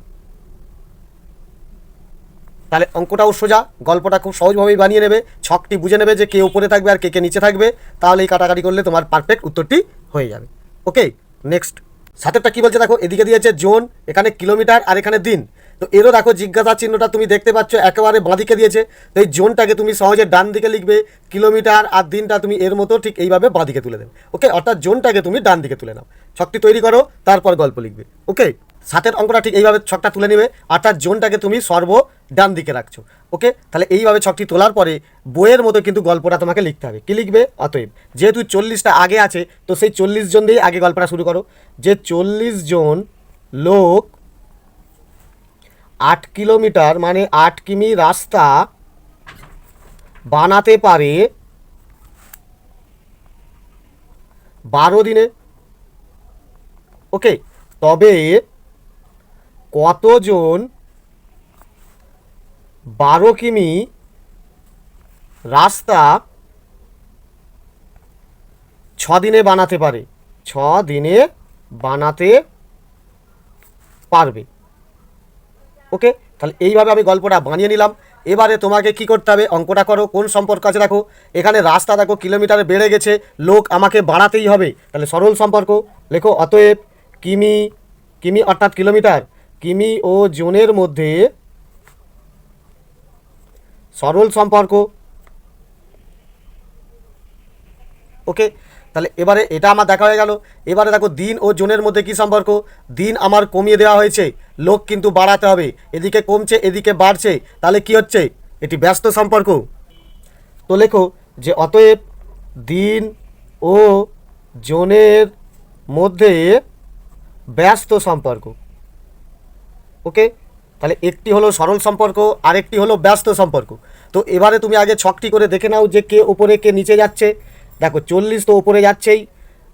তাহলে অঙ্কটাও সোজা, গল্পটা খুব সহজভাবেই বানিয়ে নেবে, ছকটি বুঝে নেবে যে কে উপরে থাকবে আর কে কে নিচে থাকবে, তাহলে এই কাটাকাটি করলে তোমার পারফেক্ট উত্তরটি হয়ে যাবে। ওকে, নেক্সট 7টা কী বলছে দেখো, এদিকে দিয়েছে জোন, এখানে কিলোমিটার, আর এখানে দিন। তো এরও দেখো জিজ্ঞাসা চিহ্নটা তুমি দেখতে পাচ্ছ একেবারে বাঁদিকে দিয়েছে, তো এই জোনটাকে তুমি সহজে ডান দিকে লিখবে, কিলোমিটার আর দিনটা তুমি এর মতো ঠিক এইভাবে বাঁদিকে তুলে দেবে। ওকে, অর্থাৎ জোনটাকে তুমি ডান দিকে তুলে নাও, ছকটি তৈরি করো, তারপর গল্প লিখবে। ওকে, 7এর অঙ্কটা ঠিক এইভাবে ছকটা তুলে নেবে, অর্থাৎ জোনটাকে তুমি ডান দিকে রাখছো। ওকে, তাহলে এইভাবে ছকটি তোলার পরে বইয়ের মতো কিন্তু গল্পটা তোমাকে লিখতে হবে। কি লিখবে, অতএব যেহেতু 40টা আগে আছে, তো সেই 40 জন দিয়েই আগে গল্পটা শুরু করো, যে 40 জন লোক 8 কিলোমিটার মানে 8 কিমি রাস্তা বানাতে পারে 12 দিনে। ওকে, তবে কতজন 12 কিমি রাস্তা 6 দিনে বানাতে পারে, 6 দিনে বানাতে পারবে। ওকে, তাহলে এইভাবে আমি গল্পটা বানিয়ে নিলাম। এবারে তোমাকে কি করতে হবে, অঙ্কটা করো। কোন সম্পর্ক আছে দেখো, এখানে রাস্তা দেখো কিলোমিটারে বেড়ে গেছে, লোক আমাকে বাড়াতেই হবে, তাহলে সরল সম্পর্ক লেখো, অতএব কিমি, কিমি অর্থাৎ কিলোমিটার, কিমি ও জোনের মধ্যে সরল সম্পর্ক। ওকে, তাহলে এবারে এটা আমার দেখা হয়ে গেল। এবারে দেখো দিন ও জোনের মধ্যে কি সম্পর্ক, দিন আমার কমিয়ে দেওয়া হয়েছে, লোক কিন্তু বাড়াতে হবে, এদিকে কমছে এদিকে বাড়ছে, তাহলে কি হচ্ছে, এটি ব্যস্ত সম্পর্ক। তো লেখো যে অতএব দিন ও জোনের মধ্যে ব্যস্ত সম্পর্ক। ওকে, তাহলে একটি হলো সরল সম্পর্ক, আরেকটি হলো ব্যস্ত সম্পর্ক। তো এবারে তুমি আগে ছকটি করে দেখে নাও যে কে উপরে কে নিচে যাচ্ছে। দেখো 40 তো উপরে যাচ্ছেই,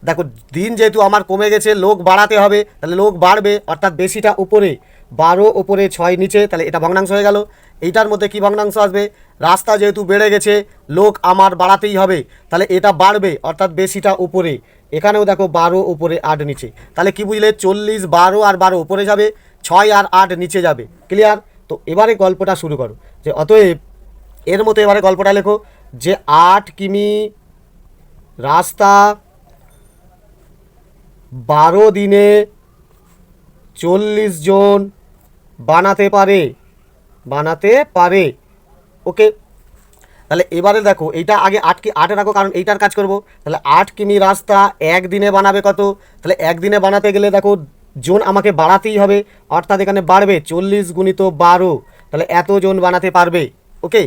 দেখো দিন যেহেতু আমার কমে গেছে, লোক বাড়াতে হবে, তাহলে লোক বাড়বে, অর্থাৎ বেশিটা উপরে, 12 উপরে 6 নিচে, তাহলে এটা ভগ্নাংশ হয়ে গেল। এইটার মধ্যে কি ভগ্নাংশ আসবে, রাস্তা যেহেতু বেড়ে গেছে, লোক আমার বাড়াতেই হবে, তাহলে এটা বাড়বে, অর্থাৎ বেশিটা উপরে। এখানেও দেখো 12 উপরে 8 নিচে, তাহলে কি বুঝলে, 40, 12 আর 12 উপরে যাবে, 6 আর 8 নিচে যাবে। ক্লিয়ার? তো এবারে গল্পটা শুরু করো, যে অতএব এর মতো এবারে গল্পটা লেখো, যে 8 কিমি রাস্তা 12 দিনে 40 জন বানাতে পারে। ওকে, তাহলে এবারে দেখো এইটা আগে 8 রাখো, কারণ এইটার কাজ করব। তাহলে 8 কিমি রাস্তা 1 দিনে বানাবে কত, তাহলে 1 দিনে বানাতে গেলে দেখো জন আমাকে বাড়াতেই হবে, অর্থাৎ এখানে বাড়বে 40 × 12, তাহলে এত জন বানাতে পারবে। ওকে,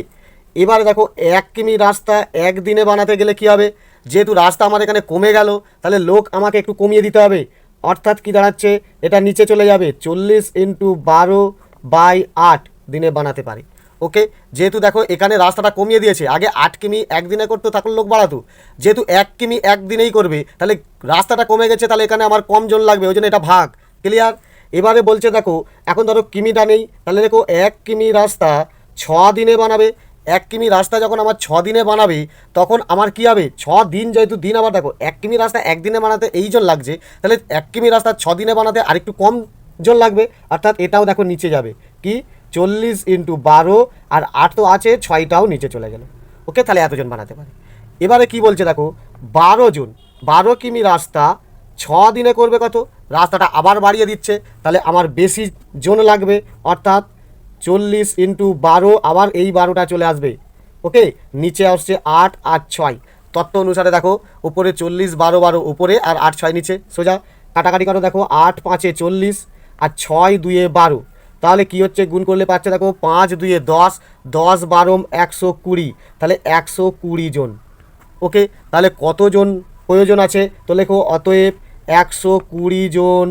এবারে দেখো 1 কিমি রাস্তা 1 দিনে বানাতে গেলে কি হবে, যেহেতু রাস্তা আমার এখানে কমে গেল, তাহলে লোক আমাকে একটু কমিয়ে দিতে হবে, অর্থাৎ কি দাঁড়াচ্ছে, এটা নিচে চলে যাবে, 40 × 12/8 দিনে বানাতে পারে। ওকে, যেহেতু দেখো এখানে রাস্তাটা কমিয়ে দিয়েছে, আগে 8 কিমি 1 দিনে করতো, তখন লোক বাড়াতো, যেহেতু 1 কিমি 1 দিনেই করবে, তাহলে রাস্তাটা কমে গেছে, তাহলে এখানে আমার কম জন লাগবে, ওই জন্য এটা ভাগ। ক্লিয়ার? এবারে বলছে দেখো এখন ধরো কিমিটা নেই, তাহলে দেখো 1 কিমি রাস্তা 6 দিনে বানাবে। 1 কিমি রাস্তা যখন আমার 6 দিনে বানাবে, তখন আমার কি হবে, 6 দিন, যেহেতু দিন আবার দেখো 1 কিমি রাস্তা 1 দিনে বানাতে এই জন লাগছে, তাহলে 1 কিমি রাস্তা 6 দিনে বানাতে আরেকটু কম জন লাগবে, অর্থাৎ এটাও দেখো নিচে যাবে, কি 40 × 12 আর 8 তো আছে, 6টাও নিচে চলে গেল। ওকে, তাহলে এতজন বানাতে পারে। এবারে কি বলছে দেখো, 12 জন 12 কিমি রাস্তা 6 দিনে করবে কত, রাস্তাটা আবার বাড়িয়ে দিচ্ছে, তাহলে আমার বেশি জন লাগবে, অর্থাৎ 40 × 12, আবার এই 12টা চলে আসবে। ওকে, নিচে আসছে 8 আর 6, তত্ত্ব অনুসারে দেখো উপরে 40, 12 12 উপরে, আর 8 6 নিচে, সোজা কাটাকাটি করো, দেখো 8 5 40 আর 6 2 12। তাহলে কি হচ্ছে, গুণ করলে পাচ্ছে দেখো 5 2 10, 10 12 120, তাহলে 120 জন। ওকে, তাহলে কতজন প্রয়োজন আছে, তো লেখো অতএব 120 জন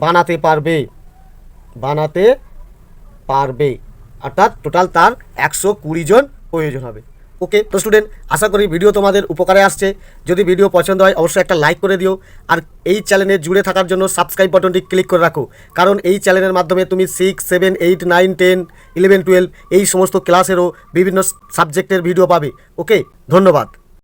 বানাতে পারবে, বানাতে পারবে, অর্থাৎ টোটাল তার 120 জন প্রয়োজন হবে। ওকে, তো স্টুডেন্ট, আশা করি ভিডিও তোমাদের উপকারে আসছে। যদি ভিডিও পছন্দ হয় অবশ্যই একটা লাইক করে দিও, আর এই চ্যানেলে জুড়ে থাকার জন্য সাবস্ক্রাইব বাটনটি ক্লিক করে রাখো, কারণ এই চ্যানেলের মাধ্যমে তুমি 6 7 8 9 10 11 12 এই সমস্ত ক্লাসেরও বিভিন্ন সাবজেক্টের ভিডিও পাবে। ওকে, ধন্যবাদ।